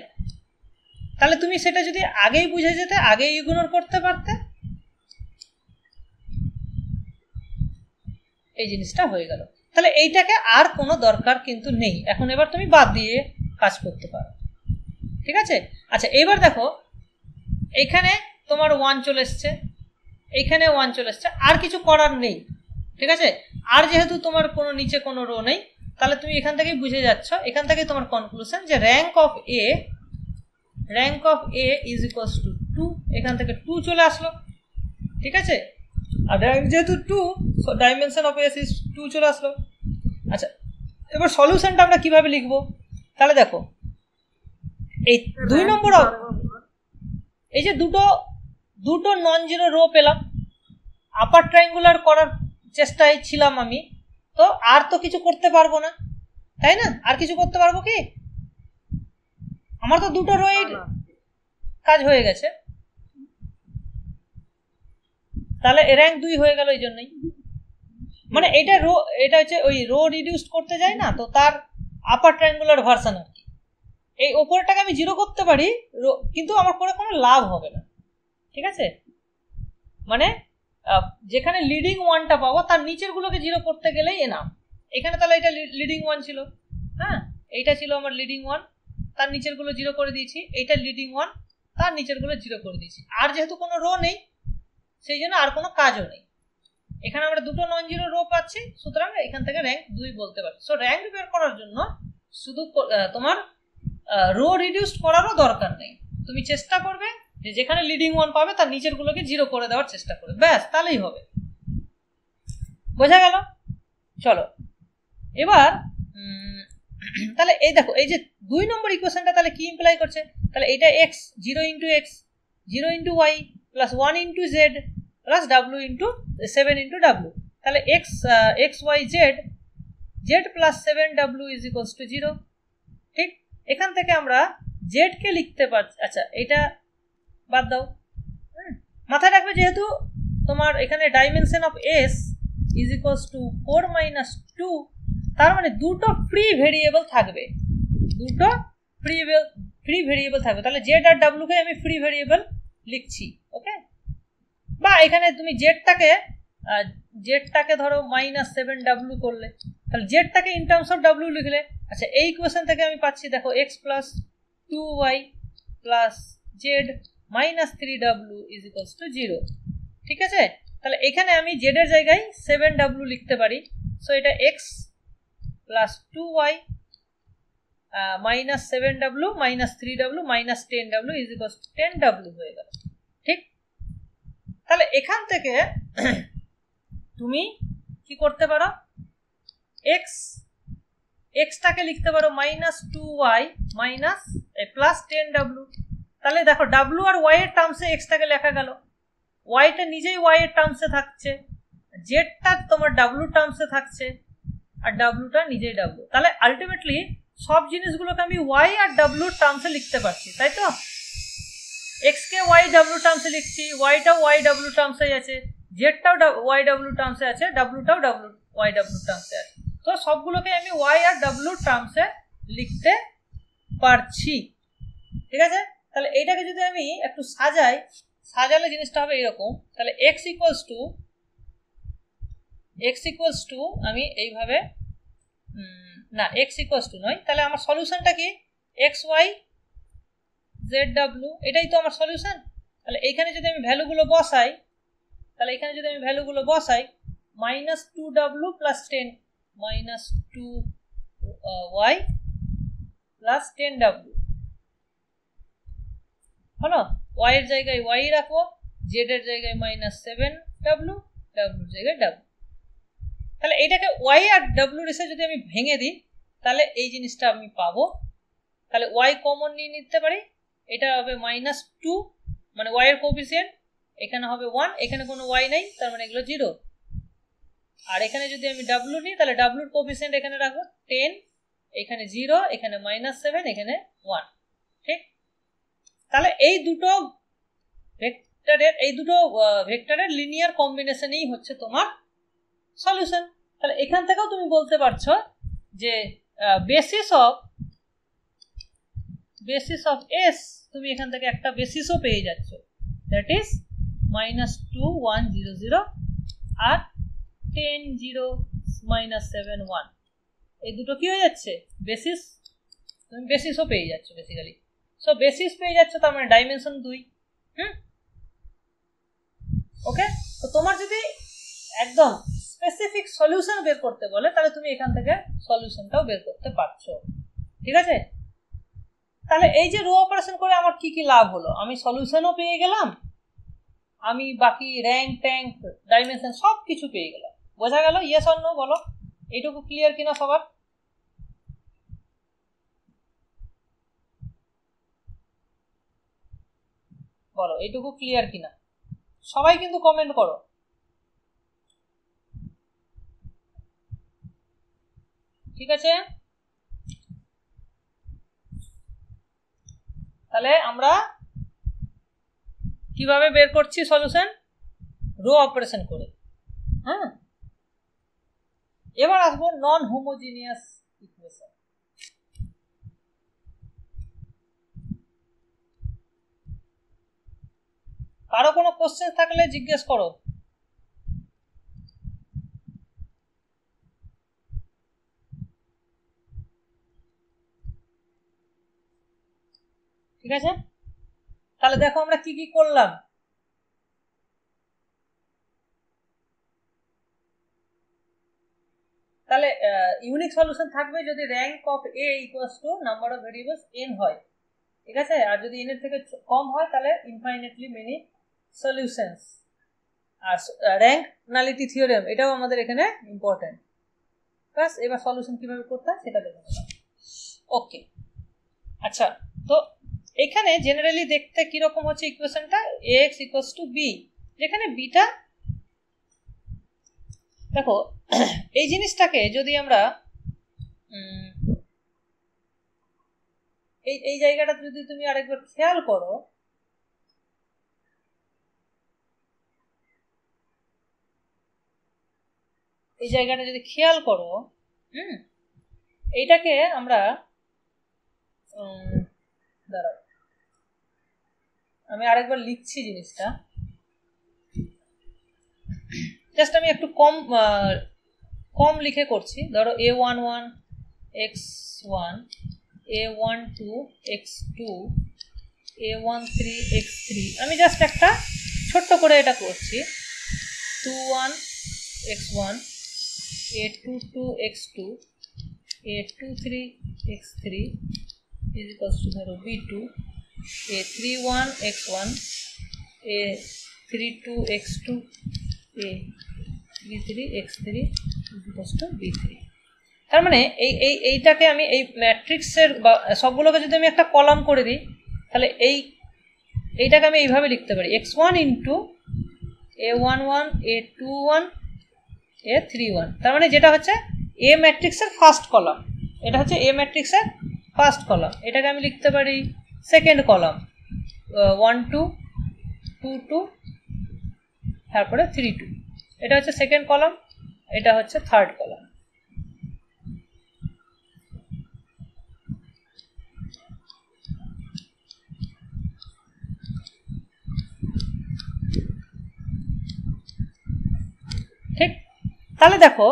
S1: তাহলে তুমি সেটা যদি আগেই বুঝে যেতে, আগেই ইগনোর করতে পারতে, এই জিনিসটা হয়ে গেল। তাহলে এইটাকে আর কোনো দরকার কিন্তু নেই এখন, এবার তুমি বাদ দিয়ে কাজ করতে পারো, ঠিক আছে? আচ্ছা এবার দেখো এইখানে তোমার 1 চলে এসছে, এইখানে 1 চলে এসছে, আর কিছু করার নেই, ঠিক আছে? আর যেহেতু তোমার কোনো নিচে কোনো রো নেই, তাহলে তুমি এখান থেকেই বুঝে যাচ্ছ, এখান থেকে তোমার কনক্লুশন যে rank of A is equals two 2, এখান থেকে 2 চলে আসলো, ঠিক আছে? আর র্যাঙ্ক যেহেতু 2, so dimension of S is 2 চলে আসলো। আচ্ছা এবার সলিউশনটা আমরা কিভাবে লিখবো? তাহলে দেখো এই 2 নম্বর, এই যে দুটো নন জিরো রো পেলাম, আপার ট্রায়াঙ্গুলার করার চেষ্টায় ছিলাম আমি, তো আর তো কিছু করতে পারবো না, তাই না? আর কিছু করতে পারবো কি? আমার তো দুটো রো কাজ হয়ে গেছে, তাহলে র্যাঙ্ক 2 হয়ে গেল। এই জন্যই মানে এটা হচ্ছে ওই রো রিডিউস করতে যায় না, তো তার আপার ট্রায়াঙ্গুলার ভার্সন আর কি। এই ওপরটাকে আমি 0 করতে পারি, কিন্তু আমার করে কোনো লাভ হবে না, ঠিক আছে? মানে যেখানে লিডিং 1টা পাবো তার নিচের গুলোকে 0 করতে গেলেই এনাফ। এখানে তাহলে এটা লিডিং 1 ছিল, হ্যাঁ এইটা ছিল আমার লিডিং 1, তার নিচের গুলো 0 করে দিয়েছি, এইটা লিডিং 1, তার নিচের গুলো 0 করে দিয়েছি। আর যেহেতু কোনো রো নেই সেই জন্য আর কোনো কাজও নেই, এখানে আমরা দুটো নন জিরো রো পাচ্ছি, সুতরাং এখান থেকে র্যাঙ্ক 2 বলতে পারি। সো র্যাঙ্ক বের করার জন্য শুধু তোমার রো রিডিউস করারও দরকার নেই, তুমি চেষ্টা করবে যে যেখানে লিডিং 1 পাবে তার নিচের গুলোকে 0 করে দেওয়ার চেষ্টা করবে, ব্যাস তাহলেই হবে। বোঝা গেল? চলো এবার তাহলে এই দেখো এই যে 2 নম্বর ইকুয়েশনটা তাহলে কি ইমপ্লাই করছে, তাহলে এটা x 0 * x 0 * y plus 1 * z plus w * 7 * w, তাহলে x y z plus 7w is equals to 0, ঠিক? এখান থেকে আমরা z কে লিখতে পারছি, আচ্ছা এটা বাদ দাও, মাথায় রাখবে যেহেতু তোমার এখানে dimension of s is equals two 4 - 2, তার মানে দুটো ফ্রি ভেরিয়েবল থাকবে, তাহলে z আর w কে আমি ফ্রি ভেরিয়েবল লিখছি, ওকে? বা এখানে তুমি জেডটাকে ধরো -7w করলে, তাহলে জেডটাকে ইন টার্মস অফ w লিখলে। আচ্ছা এই ইকুয়েশন থেকে আমি পাচ্ছি দেখো x plus 2y plus z -3w is equals to 0, ঠিক আছে? তাহলে এখানে আমি z এর জায়গায় 7w লিখতে পারি, সো এটা x plus 2y -7w -3w -10w is equals two 10w হয়ে গেল, ঠিক? তাহলে এখান থেকে তুমি কি করতে পারো, xটাকে লিখতে পারো -2y প্লাস 10w, তাহলে দেখো w আর y এর টার্মসে xটাকে লেখা গেল, yটা নিজেই y এর টার্মসে থাকছে, zটা তোমার w টার্মসে থাকছে, আর wটা নিজেই w, তাহলে আলটিমেটলি সব জিনিসগুলোকে আমি y আর w টার্মসে লিখতে পারছি, তাই তো? x কে y w টার্মসে লিখছি, yটাও y w টার্মসে আছে, zটাও y w টার্মসে আছে, wটাও y w টার্মসে আছে, তো সবগুলোকে আমি y আর w টার্মসে লিখতে পারছি, ঠিক আছে? তাহলে এইটাকে যদি আমি একটু সাজালে জিনিসটা হবে এরকম, তাহলে x ইকুয়ালস টু আমি এইভাবে না x ইকুয়ালস টু নয়, তাহলে আমার সলিউশনটা কি xy zw, এটাই তো আমার সলিউশন, তাহলে এইখানে যদি আমি ভ্যালুগুলো বসাই, -2w + 10 -2y + 10w হলো। y এর জায়গায় y রাখবো, z এর জায়গায় -7w, w এর জায়গায় w। তাহলে এইটাকে y আর w রেখে যদি আমি ভেঙে দিই তাহলে এই জিনিসটা আমি পাবো। তাহলে y কমন নিয়ে নিতে পারি, এটা হবে -2 মানে y এর কোএফিসিয়েন্ট, এখানে হবে 1, এখানে কোনো y নাই তার মানে এগুলো 0। আর এখানে যদি আমি w নিই তাহলে w এর কোএফিসিয়েন্ট এখানে রাখবো 10, এখানে 0, এখানে -7, এখানে 1। ঠিক, তাহলে এই দুটো ভেক্টরের লিনিয়ার কম্বিনেশনই হচ্ছে তোমার সলিউশন। তাহলে এখান থেকেও তুমি বলতে পারছো যে বেসিস অফ S, তুমি এখান থেকে একটা বেসিসও পেয়ে যাচ্ছ, দ্যাট ইজ -2 1 0 0 আর 10 0 -7 1। এই দুটো কি হয়ে যাচ্ছে বেসিস, তুমি বেসিসও পেয়ে যাচ্ছ বেসিক্যালি। সো বেসিস পেয়ে যাচ্ছ, তার মানে ডাইমেনশন 2। ওকে, তো তোমার যদি একদম স্পেসিফিক সলিউশন বের করতে বলে তাহলে তুমি এখান থেকে সলিউশনটাও বের করতে পারছো। ঠিক আছে, তাহলে এই যে রো অপারেশন করে আমার কি কি লাভ হলো, আমি সলিউশনও পেয়ে গেলাম, আমি বাকি র্যাঙ্ক ট্যাঙ্ক ডাইমেনশন সব কিছু পেয়ে গেলাম। বোঝা গেল? ইয়েস অর নো বলো, এইটুকু ক্লিয়ার কিনা সবার? বলো এইটুকু ক্লিয়ার কিনা, সবাই কিন্তু কমেন্ট করো। ঠিক আছে, তাহলে আমরা কিভাবে বের করছি সলিউশন? রো অপারেশন করে। হ্যাঁ, এবার আসবো নন হোমোজিনিয়াস ইকুয়েশন। কারো কোনো কোশ্চেন থাকলে জিজ্ঞেস করো। ঠিক আছে, তাহলে দেখো আমরা কি কি করলাম। তাহলে ইউনিক সলিউশন থাকবে যদি rank of A equals to number of variables n হয়। ঠিক আছে, আর যদি n এর থেকে কম হয় তাহলে ইনফাইনাইটলি মেনি সলিউশনস। আর র্যাঙ্ক নালিটি থিওরেম, এটাও আমাদের এখানে ইম্পর্টেন্ট। বাস, এবার সলিউশন কিভাবে করতে হয় সেটা দেখে নেব। ওকে, আচ্ছা, তো এখানে জেনারেলি দেখতে কিরকম হচ্ছে ইকুয়েশনটা, ax = b, যেখানে বিটা, দেখো এই জিনিসটাকে যদি আমরা এই জায়গাটা যদি তুমি আরেকবার খেয়াল করো, এই জায়গাটা যদি খেয়াল করো, এইটাকে আমরা দাঁড়াও আমি আরেকবার লিখছি জিনিসটা, জাস্ট আমি একটু কম লিখে করছি। ধরো a11 x1, a12 x2, a13 x3, আমি জাস্ট একটা ছোট্ট করে এটা করছি। 21 x1, a22 x2, a23 x3 is equals to ধরো b2, a31 x1, a32 x2, a33 x3 is equals to b3। তার মানে এইটাকে আমি এই ম্যাট্রিক্সের সবগুলোকে যদি আমি একটা কলাম করে দিই তাহলে এইটাকে আমি এইভাবে লিখতে পারি, x1 into a11 a21 a31। তার মানে যেটা হচ্ছে এ ম্যাট্রিক্সের ফার্স্ট কলাম, এটা হচ্ছে এ ম্যাট্রিক্সের ফার্স্ট কলাম। এটাকে আমি লিখতে পারি সেকেন্ড কলাম, 1 2 2 2 তারপরে 3 2, এটা হচ্ছে সেকেন্ড কলাম, এটা হচ্ছে থার্ড কলাম। ঠিক, তাহলে দেখো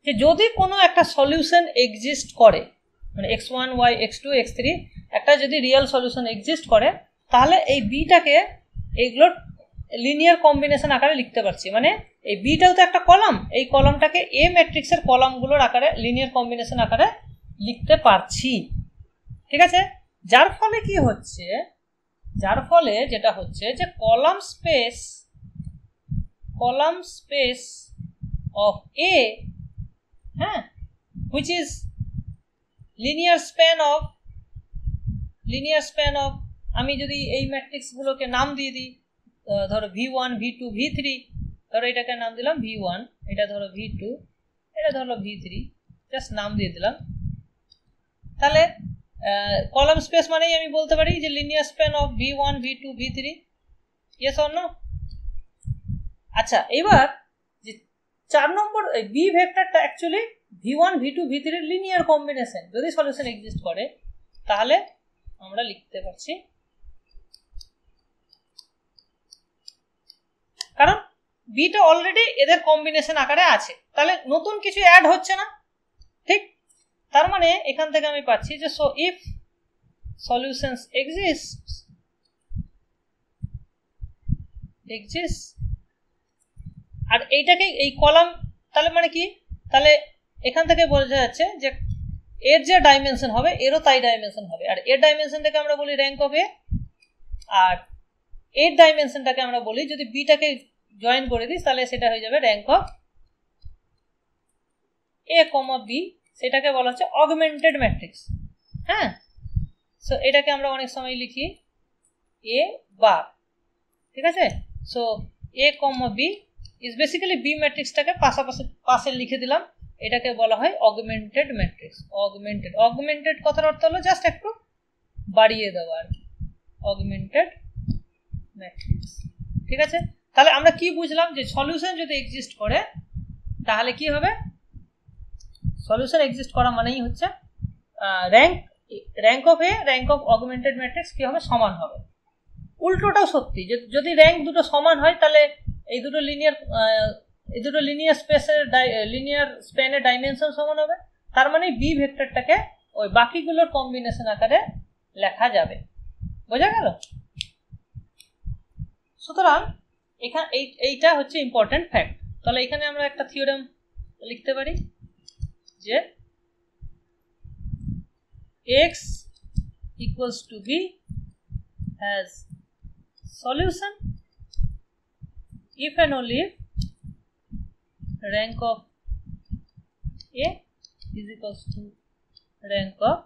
S1: যে যদি কোনো একটা সলিউশন এক্সিস্ট করে, মানে x1 y x2 x3 একটা যদি রিয়েল সলিউশন এক্সিস্ট করে, তাহলে এই বিটাকে এইগুলোর লিনিয়ার কম্বিনেশন আকারে লিখতে পারছি, মানে এই বিটাও তো একটা কলাম, এই কলামটাকে এ ম্যাট্রিক্সের কলামগুলোর আকারে লিনিয়ার কম্বিনেশন আকারে লিখতে পারছি। ঠিক আছে, যার ফলে কি হচ্ছে, যার ফলে যেটা হচ্ছে যে কলাম স্পেস অফ এ, হ্যাঁ, which is linear span of আমি যদি এই ম্যাট্রিক্সগুলোকে নাম দিয়ে দিই, ধরো v1 v2 v3, ধরো এটাকে নাম দিলাম v1, এটা ধরো v2, এটা ধরো v3, জাস্ট নাম দিয়ে দিলাম। তাহলে কলাম স্পেস মানেই আমি বলতে পারি যে linear span of v1 v2 v3, yes or no? আচ্ছা, এবার যে 4 number B ভেক্টরটা actually v1 v2 v3 এর লিনিয়ার কম্বিনেশন যদি সলিউশন এক্সিস্ট করে, তাহলে আমরা লিখতে পারছি, কারণ বিটা অলরেডি এদের কম্বিনেশন আকারে আছে, তাহলে নতুন কিছু অ্যাড হচ্ছে না। ঠিক, তার মানে এখান থেকে আমি পাচ্ছি যে সো ইফ সলিউশনস এক্সিস্ট আর এইটাকে এই কলাম, তাহলে মানে কি, তাহলে এখান থেকে বোঝা যাচ্ছে যে এর যে ডাইমেনশন হবে এরও তাই ডাইমেনশন হবে, আর এর ডাইমেনশনটাকে আমরা বলি র্যাঙ্ক অফ এ, আর এর ডাইমেনশনটাকে আমরা বলি যদি বিটাকে জয়েন করে দিই তাহলে সেটা হয়ে যাবে rank of A comma B, সেটাকে বলা হচ্ছে অগমেন্টেড ম্যাট্রিক্স। হ্যাঁ, সো এটাকে আমরা অনেক সময় লিখি এ বার। ঠিক আছে, so A comma B is basically B ম্যাট্রিক্সটাকে পাশে লিখে দিলাম, এটাকে বলা হয় অগমেন্টেড ম্যাট্রিক্স। অগমেন্টেড কথার অর্থ হলো জাস্ট একটু বাড়িয়ে দেওয়া আর কি, অগমেন্টেড ম্যাট্রিক্স। ঠিক আছে, তাহলে আমরা কি বুঝলাম যে সলিউশন যদি এক্সিস্ট করে তাহলে কি হবে, সলিউশন এক্সিস্ট করা মানেই হচ্ছে rank of A rank of augmented matrix কি হবে, সমান হবে। উল্টোটাও সত্যি, যদি র্যাঙ্ক দুটো সমান হয় তাহলে এই দুটো লিনিয়ার স্প্যানের ডাইমেনশন সমান হবে, তার মানে বি ভেক্টরটাকে ওই বাকিগুলোর কম্বিনেশন আকারে লেখা যাবে। বোঝা গেল? সুতরাং এখানে এইটা হচ্ছে ইম্পর্টেন্ট ফ্যাক্ট। তাহলে এখানে আমরা একটা থিওরেম লিখতে পারি যে x equals to b has solution if and only if rank of a is equals to rank of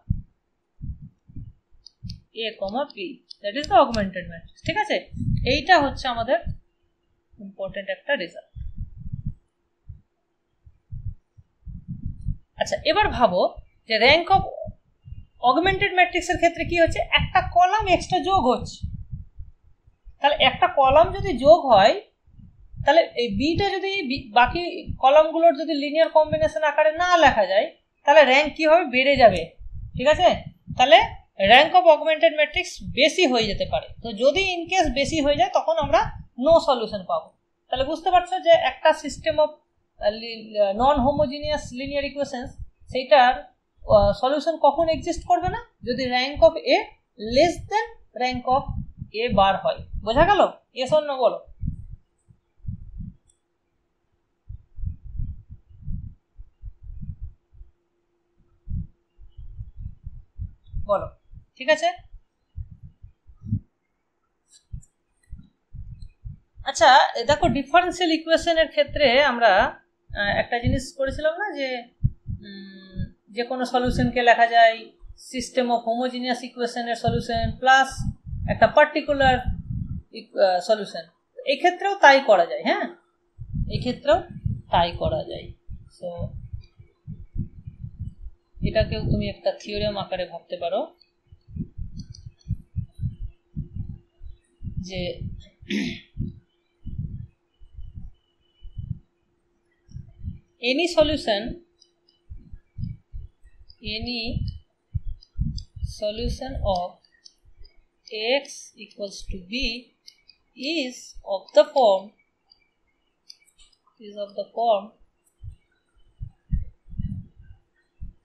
S1: a comma b, that is the augmented matrix. ঠিক আছে, এইটা হচ্ছে আমাদের ইম্পর্টেন্ট একটা রেজাল্ট। আচ্ছা, এবার ভাবো যে র্যাঙ্ক অফ অগমেন্টেড ম্যাট্রিক্সের ক্ষেত্রে কি হচ্ছে, একটা কলাম এক্সট্রা যোগ হচ্ছে। তাহলে একটা কলাম যদি যোগ হয় তাহলে এই বিটা যদি বাকি কলামগুলোর যদি লিনিয়ার কম্বিনেশন আকারে না লেখা যায় তাহলে র্যাঙ্ক কি হবে, বেড়ে যাবে। ঠিক আছে, তাহলে র্যাঙ্ক অফ অগমেন্টেড ম্যাট্রিক্স বেশি হয়ে যেতে পারে। তো যদি ইনকেস বেশি হয়ে যায় তখন আমরা নো সলিউশন পাবো। তাহলে বুঝতে পারছো যে একটা system of non homogeneous linear equations, সেইটার সলিউশন কখন এক্সিস্ট করবে না, যদি rank of A less than rank of A bar হয়। বোঝা গেল? ইয়েস অর নো বলো। বলো, ঠিক আছে। আচ্ছা দেখো, ডিফারেন্সিয়াল ইকুয়েশনের ক্ষেত্রে আমরা একটা জিনিস করেছিলাম না, যে কোনো সলিউশনকে লেখা যায় সিস্টেম অফ হোমোজিনিয়াস ইকুয়েশনের সলিউশন প্লাস একটা পার্টিকুলার সলিউশন। এই ক্ষেত্রেও তাই করা যায়। হ্যাঁ, এই ক্ষেত্রেও তাই করা যায়। সো এটাকেও তুমি একটা থিওরেম আকারে ভাবতে পারো যে any solution of x equals to b is of the form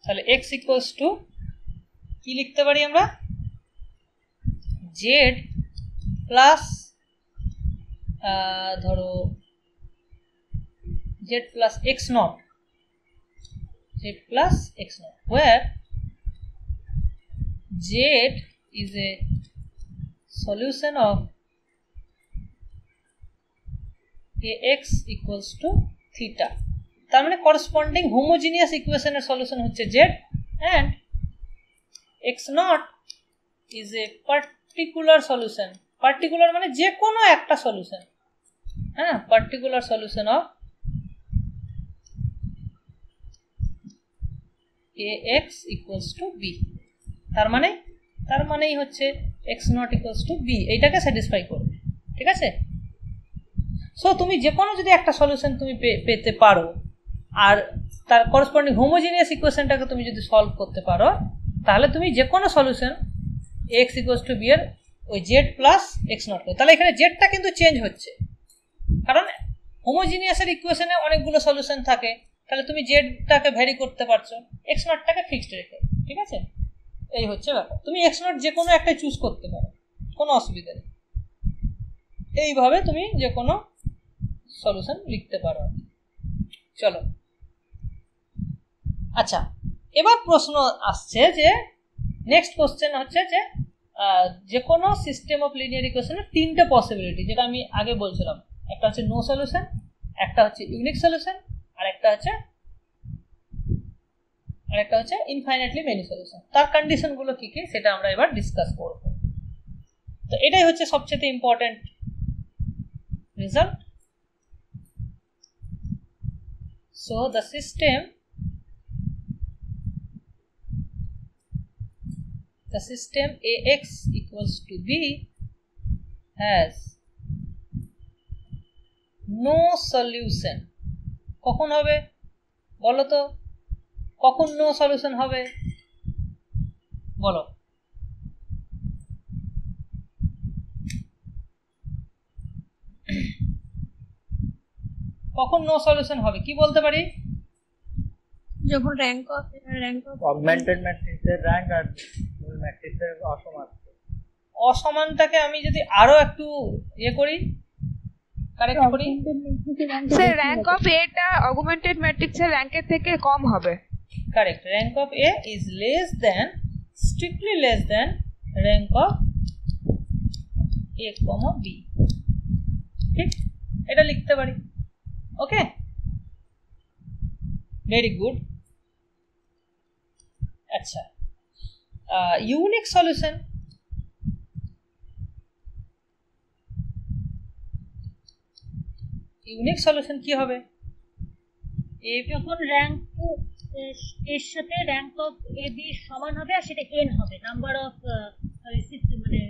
S1: তাহলে x equals to কি লিখতে পারি আমরা, z প্লাস ধরো z plus x naught, z plus x naught, where z is a solution of ax equals to theta. তার মানে corresponding homogeneous equation এর solution হচ্ছে z, and x naught is a particular solution. particular মানে যে কোনো একটা solution, হ্যাঁ, particular solution of ax equals to b. তার মানেই হচ্ছে x not equals to b, এইটাকে স্যাটিসফাই করবে। ঠিক আছে, সো তুমি যে কোনো যদি একটা সলিউশন তুমি পেতে পারো আর তার করসপন্ডিং হোমোজিনিয়াস ইকুয়েশনটাকে তুমি যদি সলভ করতে পারো, তাহলে তুমি যে কোনো solution x equals to b এর ওই z প্লাস x নট করো। তাহলে এখানে জেডটা কিন্তু চেঞ্জ হচ্ছে, কারণ হোমোজিনিয়াসের ইকুয়েশনে অনেকগুলো সলিউশন থাকে, তাহলে তুমি জেডটাকে ভ্যারি করতে পারছো, এক্স নটটাকে ফিক্সড রেখে। ঠিক আছে, এই হচ্ছে ব্যাপার। তুমি এক্স নট যে কোনো একটা চুজ করতে পারো, কোনো অসুবিধা নেই। এইভাবে তুমি যে কোনো সলিউশন লিখতে পারো। চলো, আচ্ছা, এবার প্রশ্ন আসছে যে নেক্সট কোশ্চেন হচ্ছে যে কোনো সিস্টেম অফ লিনিয়ার ইকুয়েশনের তিনটে পসিবিলিটি, যেটা আমি আগে বলছিলাম, একটা হচ্ছে নো সলিউশন, একটা হচ্ছে ইউনিক সলিউশন, আর একটা হচ্ছে ইনফাইনাইটলি মেনি সলিউশন। তার কন্ডিশনগুলো কি কি সেটা আমরা এবার ডিসকাস করব। তো এটাই হচ্ছে সবচেয়ে important result. So the system ax equals to b has no solution. কখন হবে বলো তো, কখন নো সলিউশন হবে বলো? কখন নো সলিউশন হবে কি বলতে পারি?
S5: যখন র্যাঙ্ক অফ
S6: অগমেন্টেড ম্যাট্রিক্সের র্যাঙ্ক আর মূল ম্যাট্রিক্সের অসমান।
S1: অসমানটাকে আমি যদি আরো একটু করি, কারেক্ট করি,
S4: স্যার র্যাঙ্ক অফ এ টা অগমেন্টেড ম্যাট্রিক্সের র্যাঙ্কের থেকে কম হবে।
S1: Correct, rank of A is strictly less than rank of A comma B. ঠিক, এটা লিখতে পারি। Okay, very good. আচ্ছা, ইউনিক সলিউশন, ইউনিক সলিউশন কি হবে?
S5: যখন র্যাঙ্ক এর সাথে র্যাঙ্ক অফ এ বি সমান হবে, আর সেটা n হবে, নাম্বার অফ মানে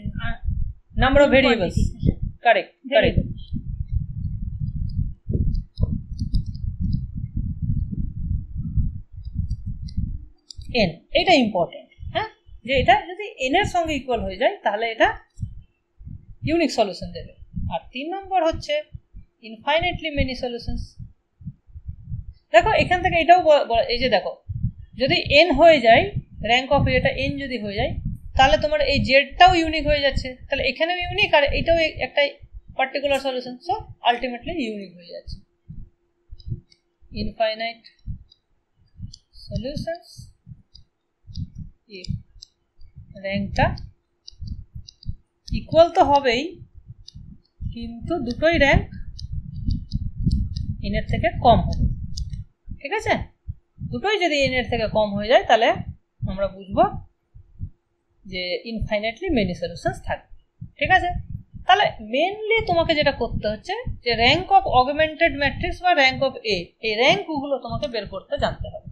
S1: number of variables. Correct, correct. n, এটা ইম্পর্টেন্ট, হ্যাঁ, যে এটা যদি n এর সঙ্গে ইকুয়াল হয়ে যায় তাহলে এটা ইউনিক সলিউশন দেবে। আর 3 নম্বর হচ্ছে ইনফাইনাইটলি মেনি সলিউশনস। দেখো এখান থেকে এটাও এই যে দেখো, যদি n হয়ে যায়, র্যাঙ্ক অফ এটা n যদি হয়ে যায়, তাহলে তোমার এই জেডটাও ইউনিক হয়ে যাচ্ছে, তাহলে এখানেও ইউনিক আর এটাও একটা particular solution, so ultimately unique হয়ে যাচ্ছে। ইনফাইনাইট সলিউশনস র্যাঙ্কটা ইকুয়াল তো হবেই, কিন্তু দুটোই র্যাঙ্ক n এর থেকে কম হবে। ঠিক আছে, দুটোই যদি n এর থেকে কম হয়ে যায় তাহলে আমরা বুঝবো যে ইনফাইনাইটলি মেনি সলিউশনস থাকবে। ঠিক আছে, তাহলে মেনলি তোমাকে যেটা করতে হচ্ছে যে র্যাঙ্ক অফ অগমেন্টেড ম্যাট্রিক্স বা র্যাঙ্ক অফ এ, এই র্যাঙ্কগুলো তোমাকে বের করতে জানতে হবে।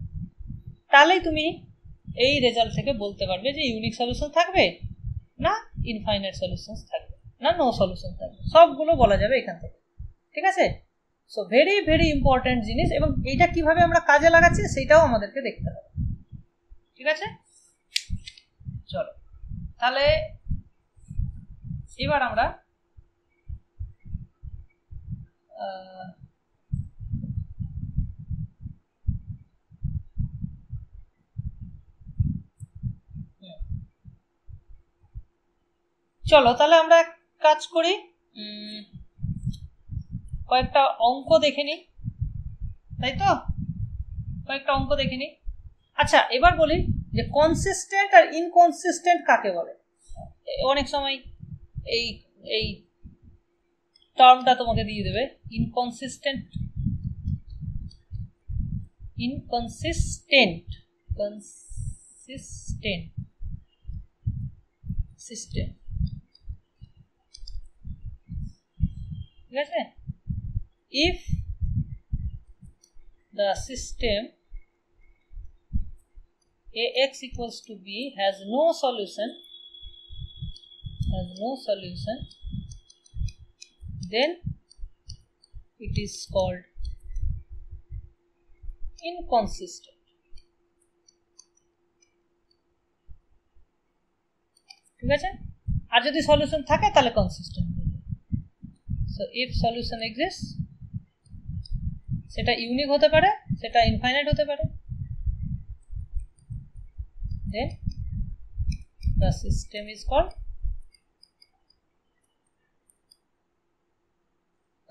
S1: তাহলেই তুমি এই রেজাল্ট থেকে বলতে পারবে যে ইউনিক সলিউশন থাকবে না ইনফাইনাইট সলিউশনস থাকবে না নো সলিউশন থাকবে, সবগুলো বলা যাবে এখান থেকে। ঠিক আছে, সো ভেরি ভেরি ইম্পর্টেন্ট জিনিস, এবং এইটা কিভাবে আমরা কাজে লাগাচ্ছি সেটাও আমাদেরকে দেখতে হবে। ঠিক আছে, চলো তাহলে এবার আমরা চলো তাহলে আমরা কাজ করি, কয়েকটা অঙ্ক দেখে নিই, তাই তো? কয়েকটা অঙ্ক দেখে নিই। আচ্ছা, এবার বলি যে কনসিস্টেন্ট আর ইনকনসিস্টেন্ট কাকে বলে। অনেক সময় এই এই টার্মটা তোমাকে দিয়ে দেবে, ইনকনসিস্টেন্ট সিস্টেম, ঠিক আছে? If the system ax equals to b has no solution, then it is called inconsistent. ঠিক আছে? আর যদি সলিউশন থাকে তাহলে consistent. So if solution exists, সেটা ইউনিক হতে পারে, সেটা ইনফাইনাইট হতে পারে, then the system is called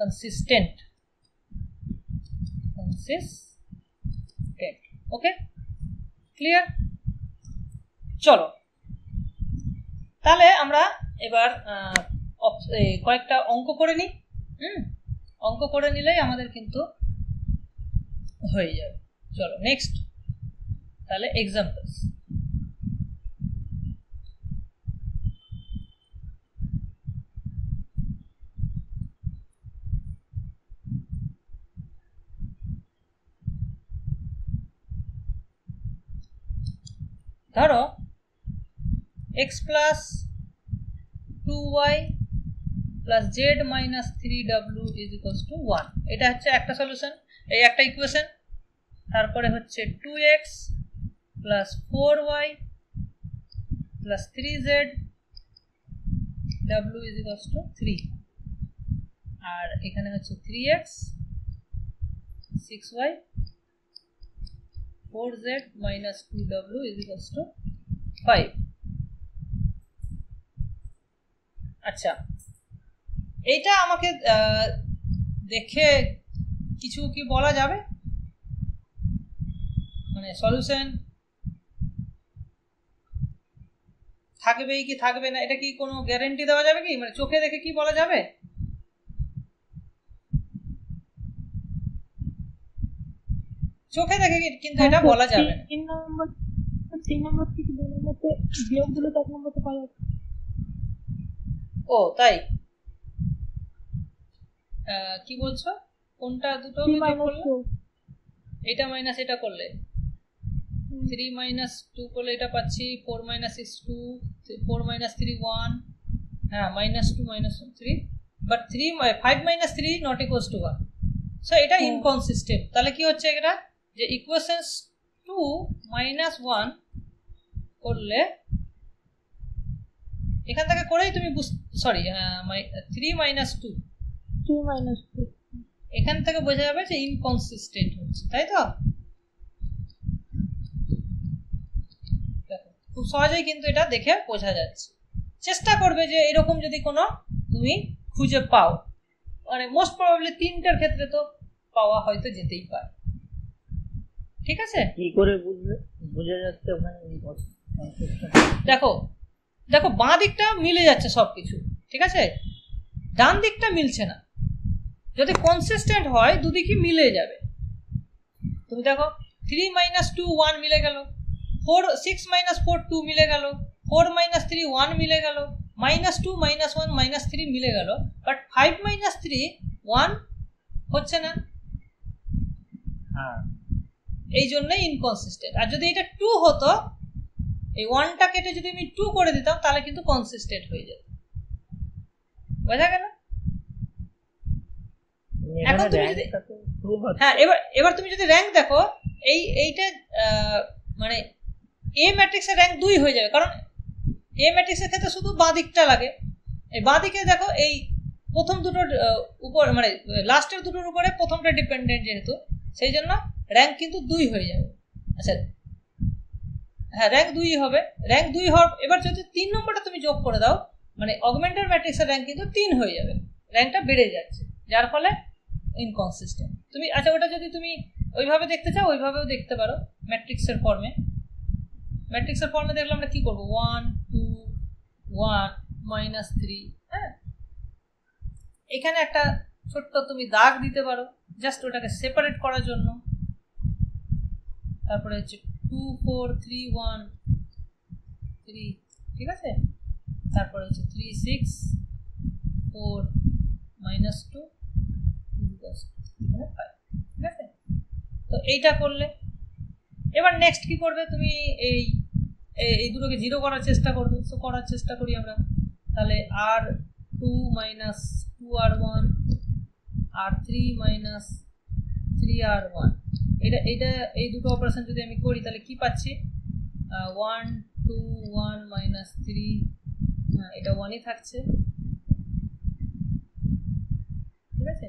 S1: consistent. Okay, clear? চলো তাহলে আমরা এবার কয়েকটা অঙ্ক করে নিই। অঙ্ক করে নিলেই আমাদের কিন্তু হয়ে যাবে। চলো নেক্সট তাহলে এক্সাম্পলস। ধরো x plus 2y plus z minus 3w is equals to 1, এটা হচ্ছে একটা সলিউশন, এই একটা ইকুয়েশন। তারপরে হচ্ছে 2x plus 4y plus 3z w is equals to 3, আর এখানে হচ্ছে 3x 6y 4z minus 2w is equals to 5। আচ্ছা, এইটা আমাকে দেখে কিছু কি বলা যাবে, মানে সলিউশন থাকবেই কি থাকবে না, এটা কি কোনো গ্যারান্টি দেওয়া যাবে কি, মানে চোখে দেখে কি বলা যাবে? চোখে দেখে কিন্তু এটা বলা যাবে না।
S7: 3 নম্বর থেকে 2 নম্বরতে বিয়োগ দিলে 1 নম্বরতে পাওয়া যাবে।
S1: ও তাই, কি বলছো? কোনটা দুটো এটা মাইনাস এটা করলে 3 minus 2 করলে এটা পাচ্ছি 4 minus 6 2, 4 minus 3 1, হ্যাঁ minus 2 minus 3, but 5 minus 3 not equals to 1, so এটা ইনকনসিস্টেন্ট। তাহলে কি হচ্ছে এটা, যে ইকুয়েশনস 2 minus 1 করলে এখান থেকে করেই তুমি সরি 3 minus 2 এখান থেকে বোঝা যাবে যে ইনকনসিস্টেন্ট হচ্ছে, তাই তো? খুব সহজেই কিন্তু এটা দেখে বোঝা যাচ্ছে। চেষ্টা করবে যে এরকম যদি কোনো তুমি খুঁজে পাও, মানে মোস্ট প্রবাবলি 3টার ক্ষেত্রে তো পাওয়া হয়তো যেতেই পারে। ঠিক আছে?
S6: কি করে বোঝা যাচ্ছে ওখানে?
S1: দেখো দেখো বাঁ দিকটা মিলে যাচ্ছে সবকিছু, ঠিক আছে, ডান দিকটা মিলছে না। যদি কনসিস্টেন্ট হয় দুদিকই মিলে যাবে। তুমি দেখো 3 minus 2 1 মিলে গেল, 6 minus 4 2 মিলে গেল, 4 minus 3 1 মিলে গেল, -2 -1 -3 মিলে গেল, বাট 5 minus 3 1 হচ্ছে না। এই জন্যই ইনকনসিস্টেন্ট। আর যদি এটা 2 হতো, এই 1টা কেটে যদি আমি 2 করে দিতাম তাহলে কিন্তু কনসিস্টেন্ট হয়ে যেত। বোঝা গেল? এখন তুমি যদি হ্যাঁ এবার তুমি যদি র্যাঙ্ক দেখো, এইটা মানে এ ম্যাট্রিক্সের র্যাঙ্ক 2 হয়ে যাবে, কারণ এ ম্যাট্রিক্সের ক্ষেত্রে শুধু বাঁ দিকটা লাগে। এই বাঁ দিকে দেখো, এই প্রথম দুটোর উপর মানে লাস্টের দুটোর উপরে প্রথমটা ডিপেন্ডেন্ট, যেহেতু সেই জন্য র্যাঙ্ক কিন্তু 2 হয়ে যাবে। আচ্ছা হ্যাঁ, র্যাঙ্ক 2 হবে, র্যাঙ্ক 2 হওয়ার এবার যদি 3 নম্বরটা তুমি যোগ করে দাও, মানে অগমেন্টেড ম্যাট্রিক্সের র্যাঙ্ক কিন্তু 3 হয়ে যাবে, র্যাঙ্কটা বেড়ে যাচ্ছে, যার ফলে ইনকনসিস্টেন্ট। তুমি আচ্ছা ওটা যদি তুমি ওইভাবে দেখতে চাও ওইভাবেও দেখতে পারো ম্যাট্রিক্সের ফর্মে। ম্যাট্রিক্সের ফর্মে দেখলে আমরা কি করব, 1 2 1 -3। হ্যাঁ, এখানে একটা ছোট্ট তুমি দাগ দিতে পারো জাস্ট ওটাকে সেপারেট করার জন্য। তারপরে হচ্ছে 2 4 3 1 3, ঠিক আছে। তারপরে হচ্ছে 3 6 4 -2 5, ঠিক আছে। তো এইটা করলে এবার নেক্সট কি করবে, তুমি এই দুটোকে 0 করার চেষ্টা করবে। সো করার চেষ্টা করি আমরা, তাহলে r2 - 2r1 r3 - 3r1, এটা এই দুটো অপারেশন যদি আমি করি তাহলে কি পাচ্ছি, 1 2 1 -3, এটা 1ই থাকছে, ঠিক আছে।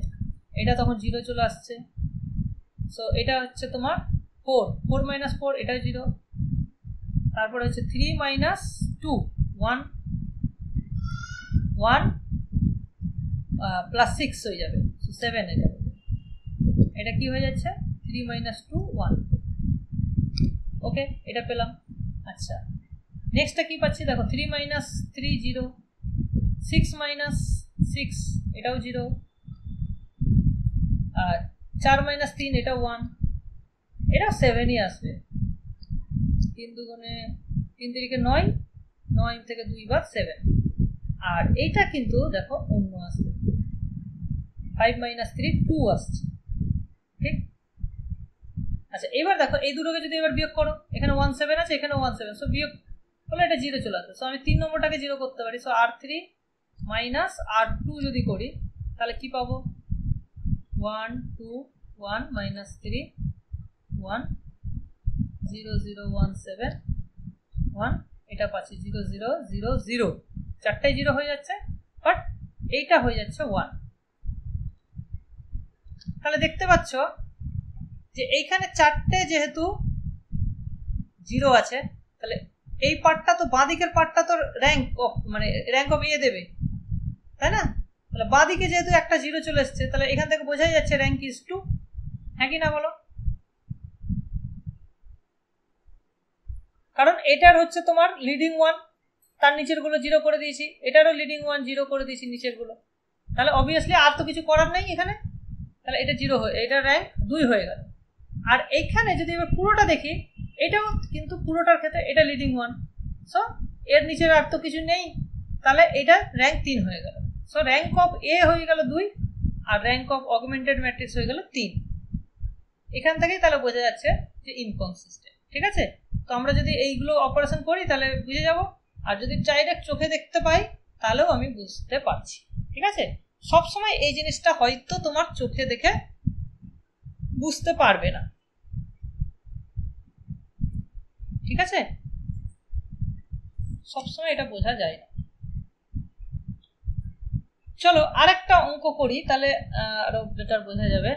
S1: এটা তখন 0 চলে আসছে। সো এটা হচ্ছে তোমার 4 4 - 4, এটা 0। তারপরে হচ্ছে 3 - 2 1 1 +6 হয়ে যাবে, 7 হয়ে যাবে। এটা কি হয়ে যাচ্ছে, 3 - 2 1। ওকে, এটা পেলাম। আচ্ছা নেক্সটটা কি পাচ্ছি দেখো, 3 - 3 0, 6 - 6 এটাও 0, আর 4 - 3 এটা 1, এটা 7ই আসবে। 3 দুগুণে 3 তিরিকে 9, 9 থেকে 2 বার 7। আর এইটা কিন্তু দেখো অন্য আসবে, 5 - 3 2 আসছে, ঠিক। আচ্ছা এবার দেখো এই দুটোকে যদি এবার বিয়োগ করো, এখানে 1 7 আছে, এখানে 1 7, সো বিয়োগ হলে এটা 0 চলে আসবে। সো আমি 3 নম্বরটাকে 0 করতে পারি। সো r3 - r2 যদি করি তাহলে কি পাবো, 1 2 1 -3 1 0 0 1 7 1, এটা পাচ্ছি 0 0 0 0, চারটাই 0 হয়ে যাচ্ছে, বাট এইটা হয়ে যাচ্ছে 1। তাহলে দেখতে পাচ্ছ যে এইখানে চারটে যেহেতু 0 আছে, তাহলে এই পার্টটা তো বাঁদিকের পার্টটা তো র্যাঙ্ক অফ এ দেবে, তাই না। তাহলে বাঁদিকে যেহেতু একটা 0 চলে এসছে, তাহলে এখান থেকে বোঝাই যাচ্ছে র্যাঙ্ক ইজ 2, হ্যাঁ কি না বলো। কারণ এটার হচ্ছে তোমার লিডিং 1, তার নিচের গুলো 0 করে দিয়েছি, এটারও লিডিং 1 0 করে দিয়েছি নিচের গুলো, তাহলে অবভিয়াসলি আর তো কিছু করার নেই এখানে, তাহলে এটা 0 হয়ে, এটা র্যাঙ্ক 2 হয়ে গেল। আর এইখানে যদি এবার পুরোটা দেখি, এটাও কিন্তু পুরোটার ক্ষেত্রে এটা লিডিং 1, সো এর নিচের আর তো কিছু নেই, তাহলে এটা র্যাঙ্ক 3 হয়ে গেল। সো র্যাঙ্ক অফ এ হয়ে গেল 2, আর র্যাঙ্ক অফ অগমেন্টেড ম্যাট্রিক্স হয়ে গেল 3। এখান থেকেই তাহলে বোঝা যাচ্ছে যে ইনকনসিস্টেন্ট, ঠিক আছে। তো আমরা যদি এইগুলো অপারেশন করি তাহলে বুঝে যাব, আর যদি ডাইরেক্ট চোখে দেখতে পাই তাহলেও আমি বুঝতে পারছি, ঠিক আছে। সবসময় এই জিনিসটা হয়তো তোমার চোখে দেখে বুঝতে পারবে না, ঠিক আছে, সবসময় এটা বোঝা যায় না। চলো আরেকটা অঙ্ক করি, তাহলে আরো বেটার বোঝা যাবে।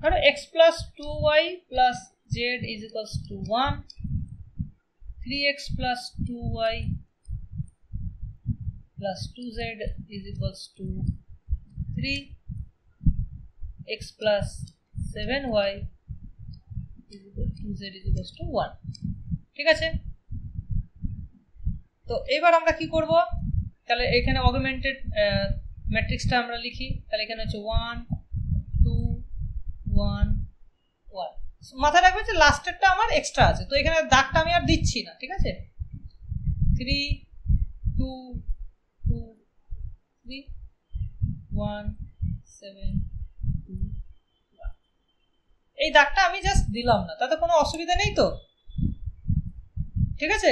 S1: ধরো x plus 2y plus z is equals to 1, 3x plus 2y plus 2z is equals to 3, x plus 7y is equals to z is equals to 1, ঠিক আছে। তো এবার আমরা কি করব, তাহলে এখানে অগমেন্টেড ম্যাট্রিক্সটা আমরা লিখি। তাহলে এখানে হচ্ছে 1 2 1 1, মাথায় রাখবে যে লাস্টেরটা আমার এক্সট্রা আছে, তো এখানে দাগটা আমি আর দিচ্ছি না, ঠিক আছে। 3 2 2 3 1 7 2 1, এই দাগটা আমি জাস্ট দিলাম না, তাতে কোনো অসুবিধা নেই তো, ঠিক আছে।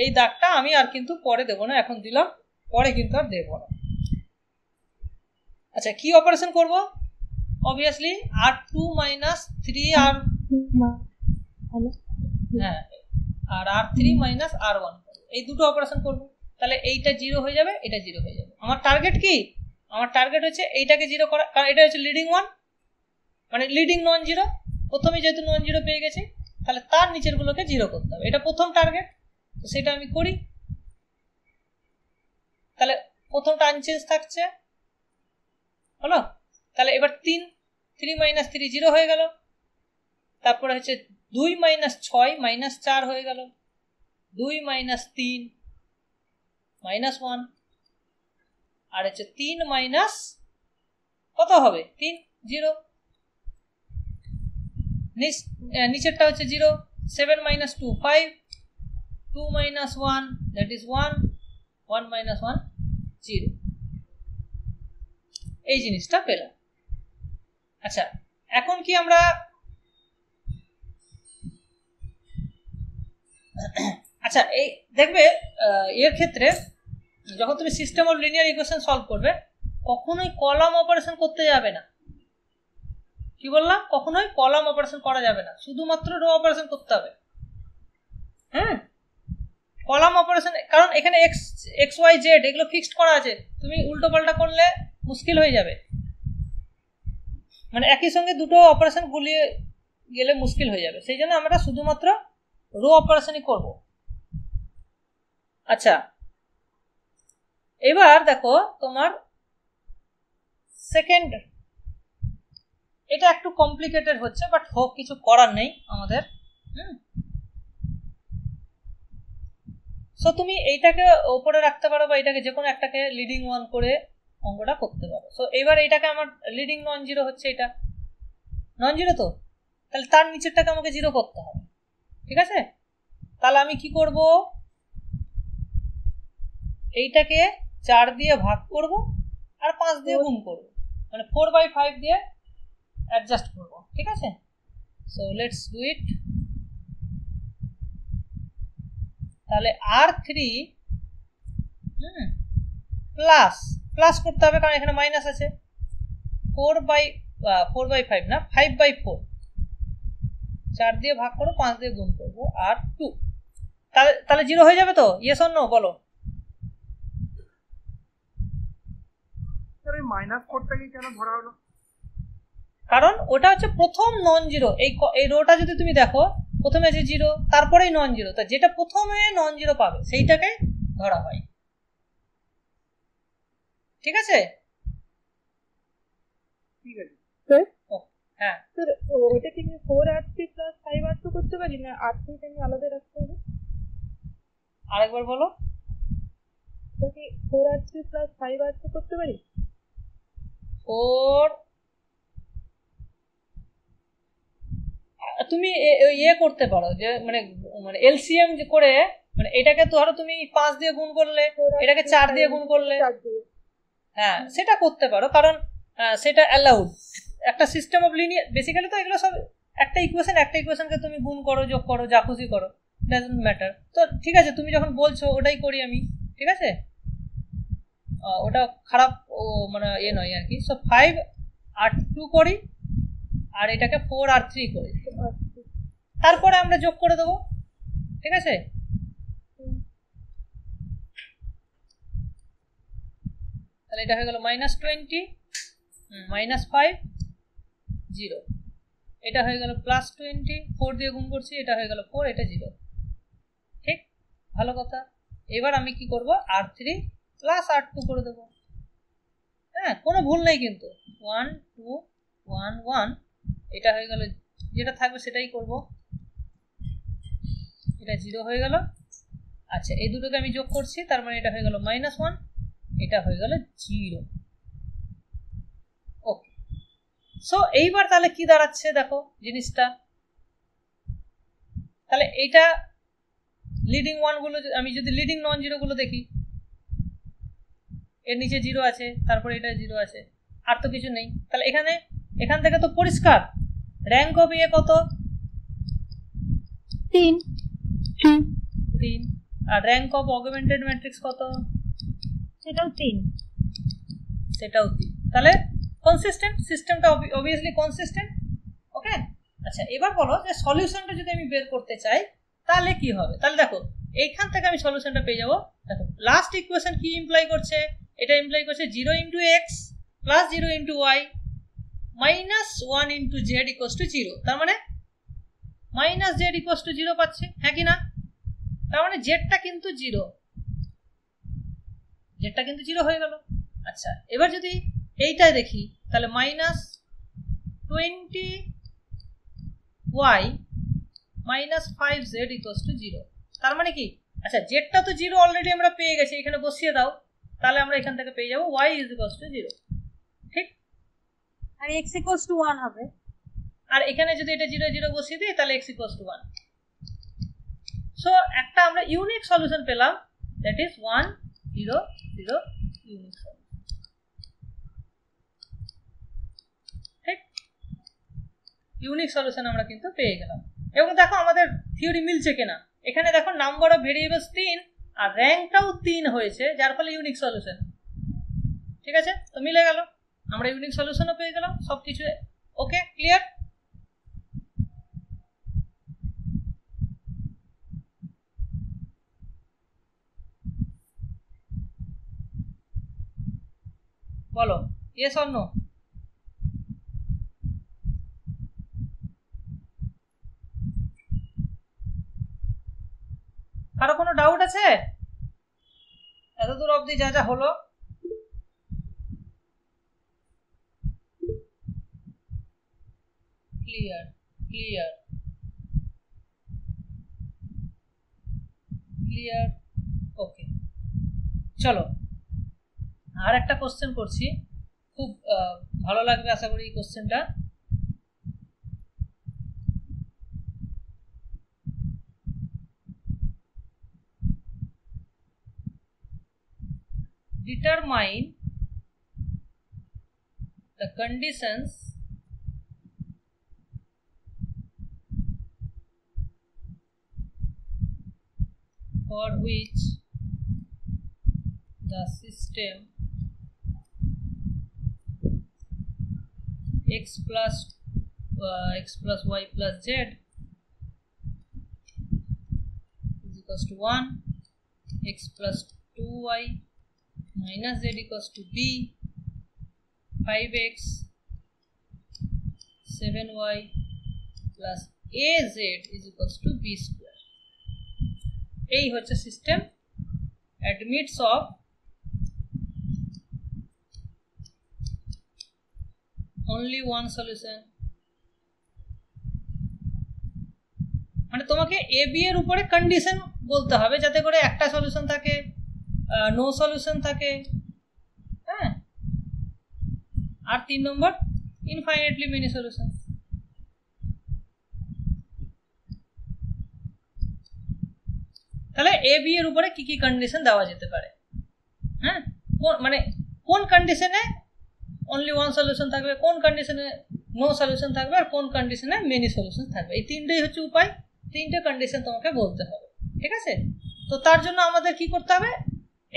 S1: এই দাগটা আমি আর কিন্তু পরে দেবো না, এখন দিলাম, পরে কিন্তু আর দেবো না। আচ্ছা কি অপারেশন করব, obviously r2 minus 3r, হ্যাঁ, আর r3 minus r1, এই দুটো অপারেশন করব। তাহলে এইটা 0 হয়ে যাবে, এটা 0 হয়ে যাবে। আমার টার্গেট কি, আমার টার্গেট হচ্ছে এইটাকে 0 করা, কারণ এটা হচ্ছে লিডিং 1 মানে লিডিং নন 0, প্রথমে যেহেতু নন জিরো পেয়ে গেছি, তাহলে তার নিচেরগুলোকে জিরো করতে হবে, এটা প্রথম টার্গেট। তো সেটা আমি করি। তাহলে প্রথমটা আনচেঞ্জ থাকছে, হলো। তাহলে এবার 3 - 3 জিরো হয়ে গেল। তারপরে হচ্ছে 2 - 6 -4 হয়ে গেল। 2 - 3 -1, আর হচ্ছে 3 মাইনাস কত হবে 3 0, নিচেরটা হচ্ছে 0। 7 - 2 5, 2 - 1 that is 1, 1 - 1 0, এই জিনিসটা পেলাম। আচ্ছা, এখন কি আমরা আচ্ছা এই দেখবে এর ক্ষেত্রে যখন তুমি system of linear equation solve করবে, কখনোই কলাম অপারেশন করতে যাবে না। কি বললাম? কখনোই কলাম অপারেশন করা যাবে না, শুধুমাত্র রো অপারেশন করতে হবে। হ্যাঁ, কলাম অপারেশন, কারণ এখানে এক্স ওয়াই জেড এগুলো ফিক্সড করা আছে, তুমি উল্টো পাল্টা করলে মুশকিল হয়ে যাবে, মানে একই সঙ্গে দুটো অপারেশন গুলিয়ে গেলে মুশকিল হয়ে যাবে। সেই জন্য আমরা শুধুমাত্র রো অপারেশনই করব। আচ্ছা, এবার দেখো তোমার সেকেন্ড, এটা একটু কমপ্লিকেটেড হচ্ছে, বাট হোক, কিছু করার নেই আমাদের। সো তুমি এইটাকে ওপরে রাখতে পারো, বা এটাকে যে কোনো একটাকে লিডিং ওয়ান করে অঙ্কটা করতে পারো। সো এবার এইটাকে আমার লিডিং নন জিরো হচ্ছে, এটা নন জিরো, তো তাহলে তার নিচেরটাকে আমাকে জিরো করতে হবে। ঠিক আছে, তাহলে আমি কি করব, এইটাকে 4 দিয়ে ভাগ করব আর 5 দিয়ে গুণ করব, মানে 4/5 দিয়ে অ্যাডজাস্ট করব। ঠিক আছে, সো লেটস ডু ইট। তাহলে R3 প্লাস করতে হবে, কারণ এখানে মাইনাস আছে। 4/5 না, 5/4, 4 দিয়ে ভাগ করো, 5 দিয়ে গুণ করবো, আর 2, তাহলে 0 হয়ে যাবে তো? ইয়েস অর নো বলো।
S2: মাইনাস 4টাকে কেন ধরা হলো?
S1: কারণ ওটা হচ্ছে প্রথম নন জিরো। এই রোটা যদি তুমি দেখো, প্রথমে আছে 0, তারপরেই নন জিরো, তা যেটা প্রথমে নন জিরো পাবে সেইটাকে ধরা হয়। ঠিক আছে,
S2: ঠিক আছে।
S1: হ্যাঁ,
S7: স্যার ওটা কি 4R3 প্লাস 5R2 করতে পারি না? R3 টা আমি আলাদা রাখতে হবে।
S1: আরেকবার বলো।
S7: ওটা কি 4R3 প্লাস 5R2 করতে পারি?
S1: 4, তুমি ইয়ে করতে পারো, যে মানে এলসিএম করে, মানে এটাকে ধরো তুমি 5 দিয়ে গুণ করলে, এটাকে 4 দিয়ে গুণ করলে, হ্যাঁ সেটা করতে পারো, কারণ সেটা অ্যালাউড। একটা সিস্টেম অফ লিনিয়ার, বেসিক্যালি তো এগুলো সব একটা ইকুয়েশনকে তুমি গুণ করো, যোগ করো, যা খুশি করো, ডাজন্ট ম্যাটার। তো ঠিক আছে, তুমি যখন বলছো ওটাই করি আমি। ঠিক আছে, ওটা খারাপ মানে ইয়ে নয় আর কি। সো 5R2 করি, আর এটাকে 4R3 করি, তারপরে আমরা যোগ করে দেবো। ঠিক আছে, তাহলে এটা হয়ে গেল -20, -5 0, এটা হয়ে গেল +20, 4 দিয়ে গুণ করছি, এটা হয়ে গেল 4, এটা 0। ঠিক, ভালো কথা। এবার আমি কি করব, R3 + R2 করে দেবো। হ্যাঁ, কোনো ভুল নেই কিন্তু। 1 2 1 1, এটা হয়ে গেল, যেটা থাকবে সেটাই করব। এটা 0 হয়ে গেল। আচ্ছা, এই দুটোকে আমি যোগ করছি, তার মানে এটা হয়ে গেল -1, এটা হয়ে গেল 0। ওকে, সো এইবার তাহলে কি দাঁড়াচ্ছে দেখো জিনিসটা। তাহলে এইটা লিডিং ওয়ান গুলো, আমি যদি লিডিং নন জিরো গুলো দেখি, এর নিচে 0 আছে, তারপরে এটা 0 আছে, আর তো কিছু নেই। তাহলে এখান থেকে তো পরিষ্কার র্যাঙ্ক অফ এ কত?
S7: 3।
S1: আর র্যাঙ্ক অফ অগমেন্টেড ম্যাট্রিক্স কত?
S5: সেটাও 3।
S1: তাহলে কনসিস্টেন্ট, সিস্টেমটা অবভিয়াসলি কনসিস্টেন্ট। ওকে, আচ্ছা এবার বলো যে সলিউশনটা যদি আমি বের করতে চাই তাহলে কি হবে? তাহলে দেখো এইখান থেকে আমি সলিউশনটা পেয়ে যাবো। দেখো লাস্ট ইকুয়েশন কি ইমপ্লাই করছে? এটা ইমপ্লাই করছে 0 × x + 0 × y minus 1 into Z equals to 0, তার মানে মাইনাস জেড ইকুয়াস টু 0 পাচ্ছি, হ্যাঁ কি না? তার মানে জেডটা কিন্তু 0, জেডটা কিন্তু 0 হয়ে গেল। আচ্ছা, এবার যদি এইটাই দেখি তাহলে minus 20y minus 5z equals to 0, তার মানে কি? আচ্ছা, জেডটা তো 0 অলরেডি আমরা পেয়ে গেছি, এখানে বসিয়ে দাও, তাহলে আমরা এখান থেকে পেয়ে যাবো y ইজ ইকুয়াস টু 0, ঠিক?
S5: আর x ইকুয়ালস টু 1 হবে।
S1: আর এখানে যদি এটা 0 0 বসিয়ে দিই তাহলে x ইকুয়ালস টু 1। সো একটা আমরা ইউনিক সলিউশন পেলাম, দ্যাট ইজ 1 0 0 ইউনিক সলিউশন, ঠিক? ইউনিক সলিউশন আমরা কিন্তু পেয়ে গেলাম। এবং দেখো আমাদের থিওরি মিলছে কিনা, এখানে দেখো নাম্বার অফ ভেরিয়েবলস 3 আর র্যাঙ্কটাও 3 হয়েছে, যার ফলে ইউনিক সলিউশন, ঠিক আছে? তো মিলে গেল, আমরা ইউনিক সলিউশনও পেয়ে গেলাম, সবকিছু ওকে, ক্লিয়ার? বলো ইয়েস অর নো? কারো কোনো ডাউট আছে এত দূর অবধি যা যা হলো? ক্লিয়ার ক্লিয়ার ক্লিয়ার, ওকে। চলো আর একটা কোশ্চেন করছি, খুব ভালো লাগবে আশা করি এই কোশ্চেনটা। Determine the conditions for which the system x plus y plus z is equals to 1, x plus 2y minus z equals to b, 5x 7y plus az is equals to b square. এই হচ্ছে system admits of only one solution, মানে তোমাকে A B এর উপরে condition বলতে হবে যাতে করে একটা সলিউশন থাকে, নো সলিউশন থাকে, হ্যাঁ, আর 3 নম্বর ইনফাইনাইটলি মেনি সলিউশন। তাহলে এ বি এর উপরে কি কি কন্ডিশন দেওয়া যেতে পারে, হ্যাঁ, মানে কোন কন্ডিশনে অনলি ওয়ান সলিউশন থাকবে, কোন কন্ডিশনে নো সলিউশন থাকবে, আর কোন কন্ডিশনে মেনি সলিউশন থাকবে, এই তিনটেই হচ্ছে উপায়, তিনটে কন্ডিশন তোমাকে বলতে হবে, ঠিক আছে? তো তার জন্য আমাদের কি করতে হবে,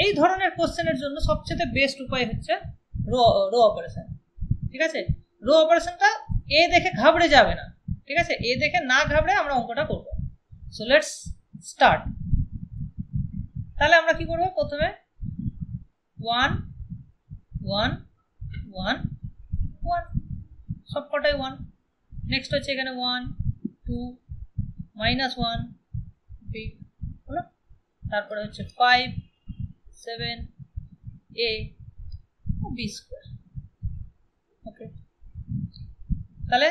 S1: এই ধরনের কোশ্চেনের জন্য সবচেয়ে বেস্ট উপায় হচ্ছে রো অপারেশন, ঠিক আছে? রো অপারেশনটা এ দেখে ঘাবড়ে যাবে না, ঠিক আছে? এ দেখে না ঘাবড়ে আমরা অঙ্কটা করব। So let's start. তাহলে আমরা কি করব, প্রথমে 1 1 1 1 সবকটাই 1, নেক্সট হচ্ছে এখানে 1 2 -1 হলো, তারপরে হচ্ছে 5 7 a b স্কয়ার, ওকে। তাহলে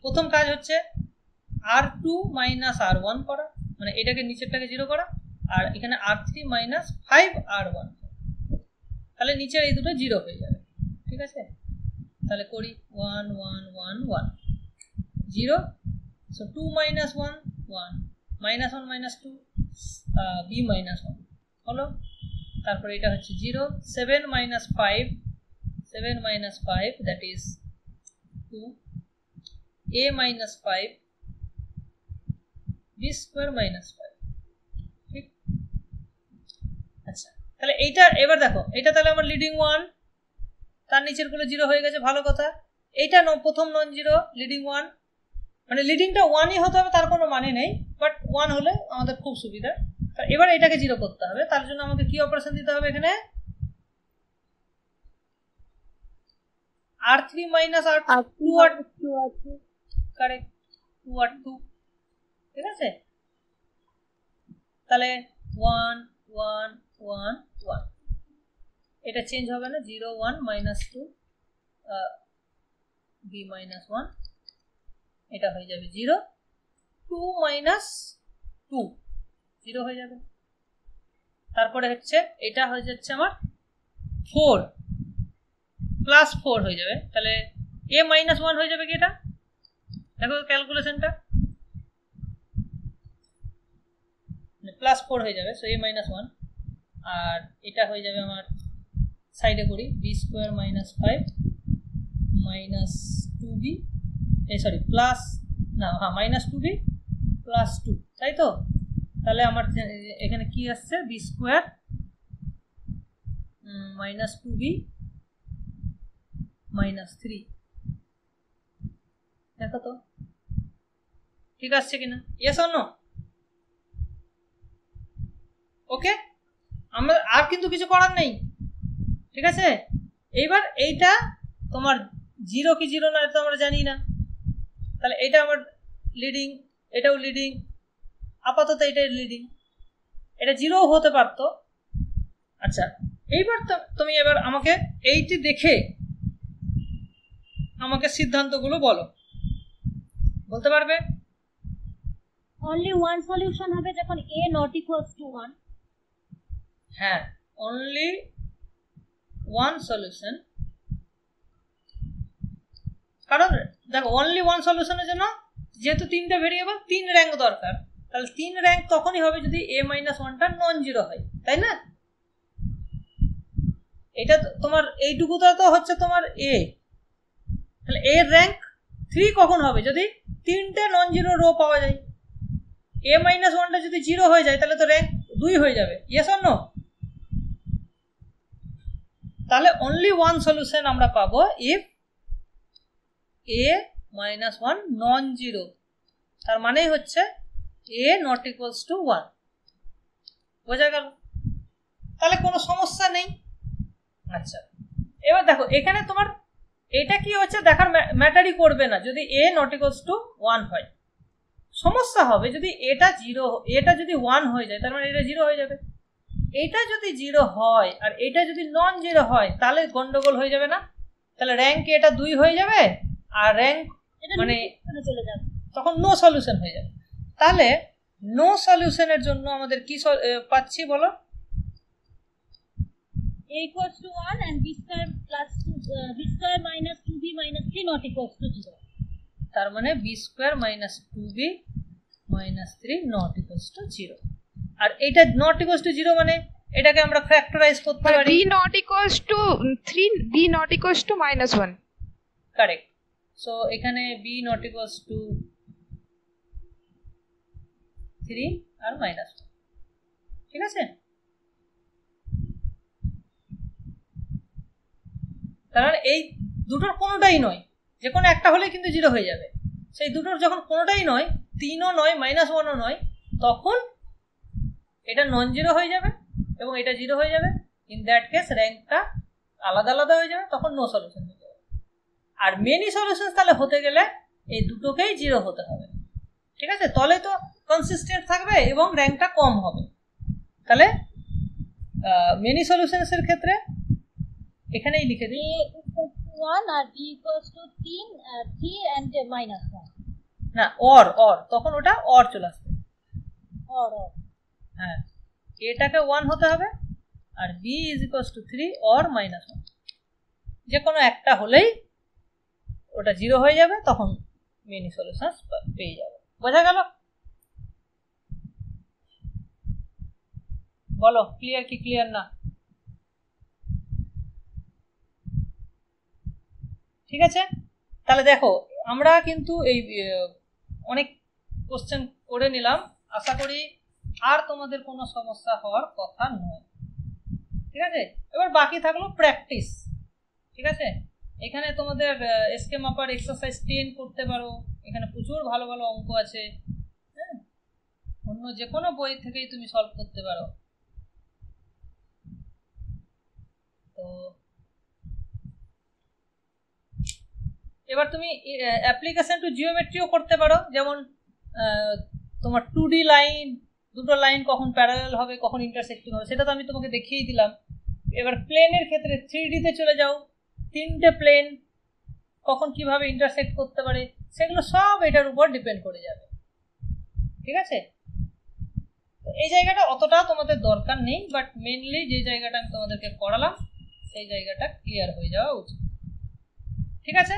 S1: প্রথম কাজ হচ্ছে r2 - r1 করা, মানে এটাকে নিচেরটাকে 0 করা, আর এখানে r3 - 5r1, তাহলে নিচের এই দুটো 0 হয়ে যাবে, ঠিক আছে? তাহলে করি 1 1 1 1 0, সো 2 - 1 1 -1 - 2 b -1 হলো, তারপরে এটা হচ্ছে 0 7 - 5 7 - 5 that is 2 a - 5 b square -5, ঠিক? আচ্ছা, তাহলে এইটা এবার দেখো, এটা তাহলে আমার লিডিং 1, তার নিচের গুলো 0 হয়ে গেছে, ভালো কথা। এইটা প্রথম নন জিরো, লিডিং 1, মানে লিডিংটা 1ই হতে হবে তার কোনো মানে নেই, বাট 1 হলে আমাদের খুব সুবিধা। এবার এটাকে 0 করতে হবে, তার জন্য আমাকে কি অপারেশন দিতে হবে, এখানে R3 minus R2
S7: আর
S1: 2 আর
S7: টু আছে
S1: কারেক্ট 2 আর 2, ঠিক আছে? তাহলে 1 1 1 1, এটা চেঞ্জ হবে না, 0 1 minus 2 b minus 1, এটা হয়ে যাবে 0, 2 minus 2 0 হয়ে যাবে। তারপরে হচ্ছে এটা হয়ে যাচ্ছে আমার 4 প্লাস 4 হয়ে যাবে, তাহলে a minus 1 হয়ে যাবে কি? এটা দেখো ক্যালকুলেশনটা, প্লাস 4 হয়ে যাবে, সো a minus 1, আর এটা হয়ে যাবে আমার সাইডে করি b square minus 5 minus 2b, sorry plus না, হ্যাঁ মাইনাস 2b প্লাস 2, তাই তো? তাহলে আমার এখানে কি আসছে, b square minus 2b minus 3, দেখো তো ঠিক আসছে কিনা, ইয়েস অর নো? ওকে, আমরা আর কিন্তু কিছু করার নেই, ঠিক আছে? এইবার এইটা তোমার 0 কি 0 না এটা আমরা জানি না, তাহলে এটা আমার লিডিং, এটাও লিডিং, আপাতত এটাই লিডিং, এটা 0 হতে পারতো। আচ্ছা, এইবার তুমি এবার আমাকে এইটি দেখে আমাকে সিদ্ধান্তগুলো বলো, বলতে পারবে?
S5: অনলি ওয়ান সলিউশন হবে যখন a নট ইকুয়ালস টু 1।
S1: হ্যাঁ, অনলি ওয়ান সলিউশন, কারণ দেখো অনলি ওয়ান সলিউশনের জন্য যেহেতু 3টে ভেরিয়েবল 3 র্যাঙ্ক দরকার, তাহলে 3 র্যাঙ্ক তখনই হবে যদি a মাইনাস 1টা নন জিরো হয়, তাই না? এটা তোমার এইটুকুটা তো হচ্ছে তোমার a, তাহলে a র্যাঙ্ক 3 কখন হবে? যদি 3টে নন জিরো রো পাওয়া যায়। a মাইনাস 1টা যদি 0 হয়ে যায় তাহলে তো র্যাঙ্ক 2 হয়ে যাবে, ইয়েস অর নো? তাহলে অনলি ওয়ান সলিউশন আমরা পাবো if a minus 1 non zero, তার মানে হচ্ছে a নট ইকুয়ালস টু 1, বোঝা গেল? তাহলে কোনো সমস্যা নেই। আচ্ছা, এবার দেখো এখানে তোমার এটা কি হচ্ছে দেখার ম্যাটারই করবে না যদি a নট ইকুয়ালস টু 1 হয়, সমস্যা হবে যদি এটা 0, এটা যদি 1 হয়ে যায় তার মানে এটা 0 হয়ে যাবে। এটা যদি 0 হয় আর এটা যদি নন জিরো হয় তাহলে গন্ডগোল হয়ে যাবে না? তাহলে র্যাঙ্ক এটা 2 হয়ে যাবে আর র্যাঙ্ক মানে
S5: চলে যাবে,
S1: তখন নো সলিউশন হয়ে যাবে। তাহলে নো সলিউশনের জন্য আমাদের কি পাচ্ছি বলো?
S5: a equals to 1 and b square plus 2 b square minus 2b minus 3 not equals to 0।
S1: তার মানে b square minus 2b minus 3 not equals to 0, আর এটা নট ইকুয়ালস টু 0 মানে এটাকে আমরা ফ্যাক্টরাইজ করতে পারি,
S4: b not equals to 3, b not equals to -1।
S1: Correct. So এখানে b not equals to 3 আর মাইনাস 1, ঠিক আছে? তার মানে এই দুটোর কোনোটাই নয়, যে কোনো একটা হলেই কিন্তু 0 হয়ে যাবে। সেই দুটোর যখন কোনোটাই নয়, 3ও নয় মাইনাস 1ও নয়, তখন এটা নন জিরো হয়ে যাবে এবং এটা 0 হয়ে যাবে। ইন দ্যাট কেস র্যাঙ্কটা আলাদা আলাদা হয়ে যাবে, তখন নো সলিউশন হয়ে যাবে। আর মেনি সলিউশন তাহলে হতে গেলে এই দুটোকেই 0 হতে হবে, ঠিক আছে? তলে তো কনসিস্টেন্ট থাকবে এবং র্যাঙ্কটা কম হবে। তাহলে মেনি সলিউশনসের ক্ষেত্রে এখানেই লিখে দিই
S5: a equals to 1 R b equals to 3 and minus 1
S1: না, অর তখন ওটা অর চলে আসবে,
S5: or
S1: হ্যাঁ এটাকে 1 হতে হবে আর b is equals to 3 or minus 1, যে কোনো একটা হলেই ওটা 0 হয়ে যাবে, তখন মেনি সলিউশন পেয়ে যাবে। বোঝা গেল? বলো ক্লিয়ার কি ক্লিয়ার না? ঠিক আছে, তাহলে দেখো আমরা কিন্তু এই অনেক কোশ্চেন করে নিলাম, আশা করি আর তোমাদের কোনো সমস্যা হওয়ার কথা নয়, ঠিক আছে? এবার বাকি থাকলো প্র্যাকটিস, ঠিক আছে? এখানে তোমাদের এসকে মাপার এক্সারসাইজ 10 করতে পারো, এখানে প্রচুর ভালো ভালো অঙ্ক আছে, হ্যাঁ অন্য যে কোনো বই থেকেই তুমি সলভ করতে পারো। তো এবার তুমি অ্যাপ্লিকেশন টু জিওমেট্রিও করতে পারো, যেমন তোমার 2D লাইন, দুটো লাইন কখন প্যারালাল হবে কখন ইন্টারসেক্টিং হবে সেটা তো আমি তোমাকে দেখিয়েই দিলাম। এবার প্লেনের ক্ষেত্রে 3D তে চলে যাও, 3টে প্লেন কখন কিভাবে ইন্টারসেক্ট করতে পারে সেগুলো সব এটার উপর ডিপেন্ড করে যাবে। ঠিক আছে, এই জায়গাটা অতটা তোমাদের দরকার নেই, বাট মেইনলি যে জায়গাটা আমি তোমাদেরকে পড়ালাম সেই জায়গাটা ক্লিয়ার হয়ে যাওয়া উচিত। ঠিক আছে,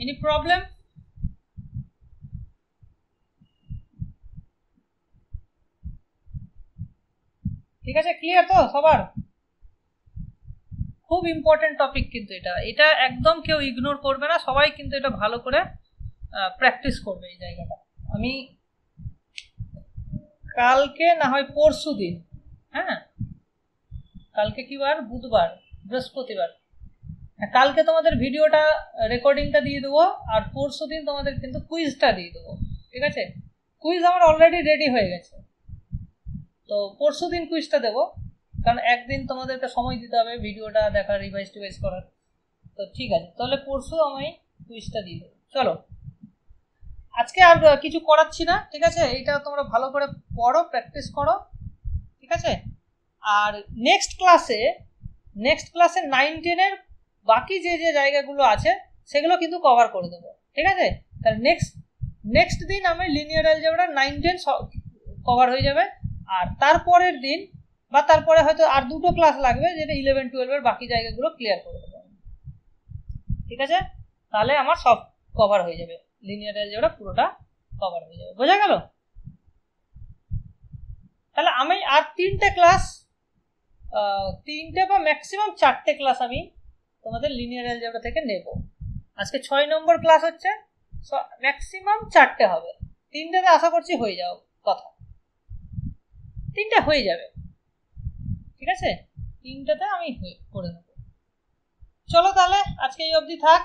S1: এনি প্রবলেম? ঠিক আছে, ক্লিয়ার তো সবার? খুব ইম্পর্টেন্ট টপিক কিন্তু এটা একদম কেউ ইগনোর করবে না, সবাই কিন্তু এটা ভালো করে প্র্যাকটিস করবে এই জায়গাটা। আমি কালকে না হয় পরশু দিন, হ্যাঁ কালকে কি বার? বুধবার, বৃহস্পতিবার, কালকে তোমাদের ভিডিওটা রেকর্ডিংটা দিয়ে দেবো, আর পরশু দিন তোমাদের কিন্তু কুইজটা দিয়ে দেবো। ঠিক আছে, কুইজ আমার অলরেডি রেডি হয়ে গেছে, তো পরশু দিন কুইজটা দেবো, কারণ একদিন তোমাদেরকে সময় দিতে হবে ভিডিওটা দেখার, রিভাইজ টিভাইজ করার। তো ঠিক আছে, তাহলে পরশু আমি কুইজটা দিয়ে দেবো। চলো, আজকে আর কিছু করাচ্ছি না। ঠিক আছে, এইটা তোমরা ভালো করে পড়ো, প্র্যাকটিস করো। ঠিক আছে, আর নেক্সট ক্লাসে 9-10-এর বাকি যে যে জায়গাগুলো আছে সেগুলো কিন্তু কভার করে দেবো। ঠিক আছে, তাহলে নেক্সট দিন আমি লিনিয়ার অ্যালজেব্রা 9-10 কভার হয়ে যাবে, আর তারপরের দিন বা তারপরে হয়তো আর দুটো ক্লাস লাগবে, যেটা 11-12-এর বাকি জায়গাগুলো ক্লিয়ার করে দেবো। ঠিক আছে, তাহলে আমার সব কভার হয়ে যাবে, লিনিয়ার অ্যালজেব্রা পুরোটা কভার হয়ে যাবে। বোঝা গেল? তাহলে আমি আর 3টে ক্লাস, 3টে বা ম্যাক্সিমাম 4টে ক্লাস আমি তোমাদের লিনিয়ার অ্যালজেব্রা থেকে নেব। আজকে 6 নম্বর ক্লাস হচ্ছে, ম্যাক্সিমাম 4টে হবে, 3টেতে আশা করছি হয়ে যাও কথা, 3টে হয়ে যাবে। ঠিক আছে, 3টেতে আমি করে দেবো। চলো তাহলে আজকে এই অবধি থাক।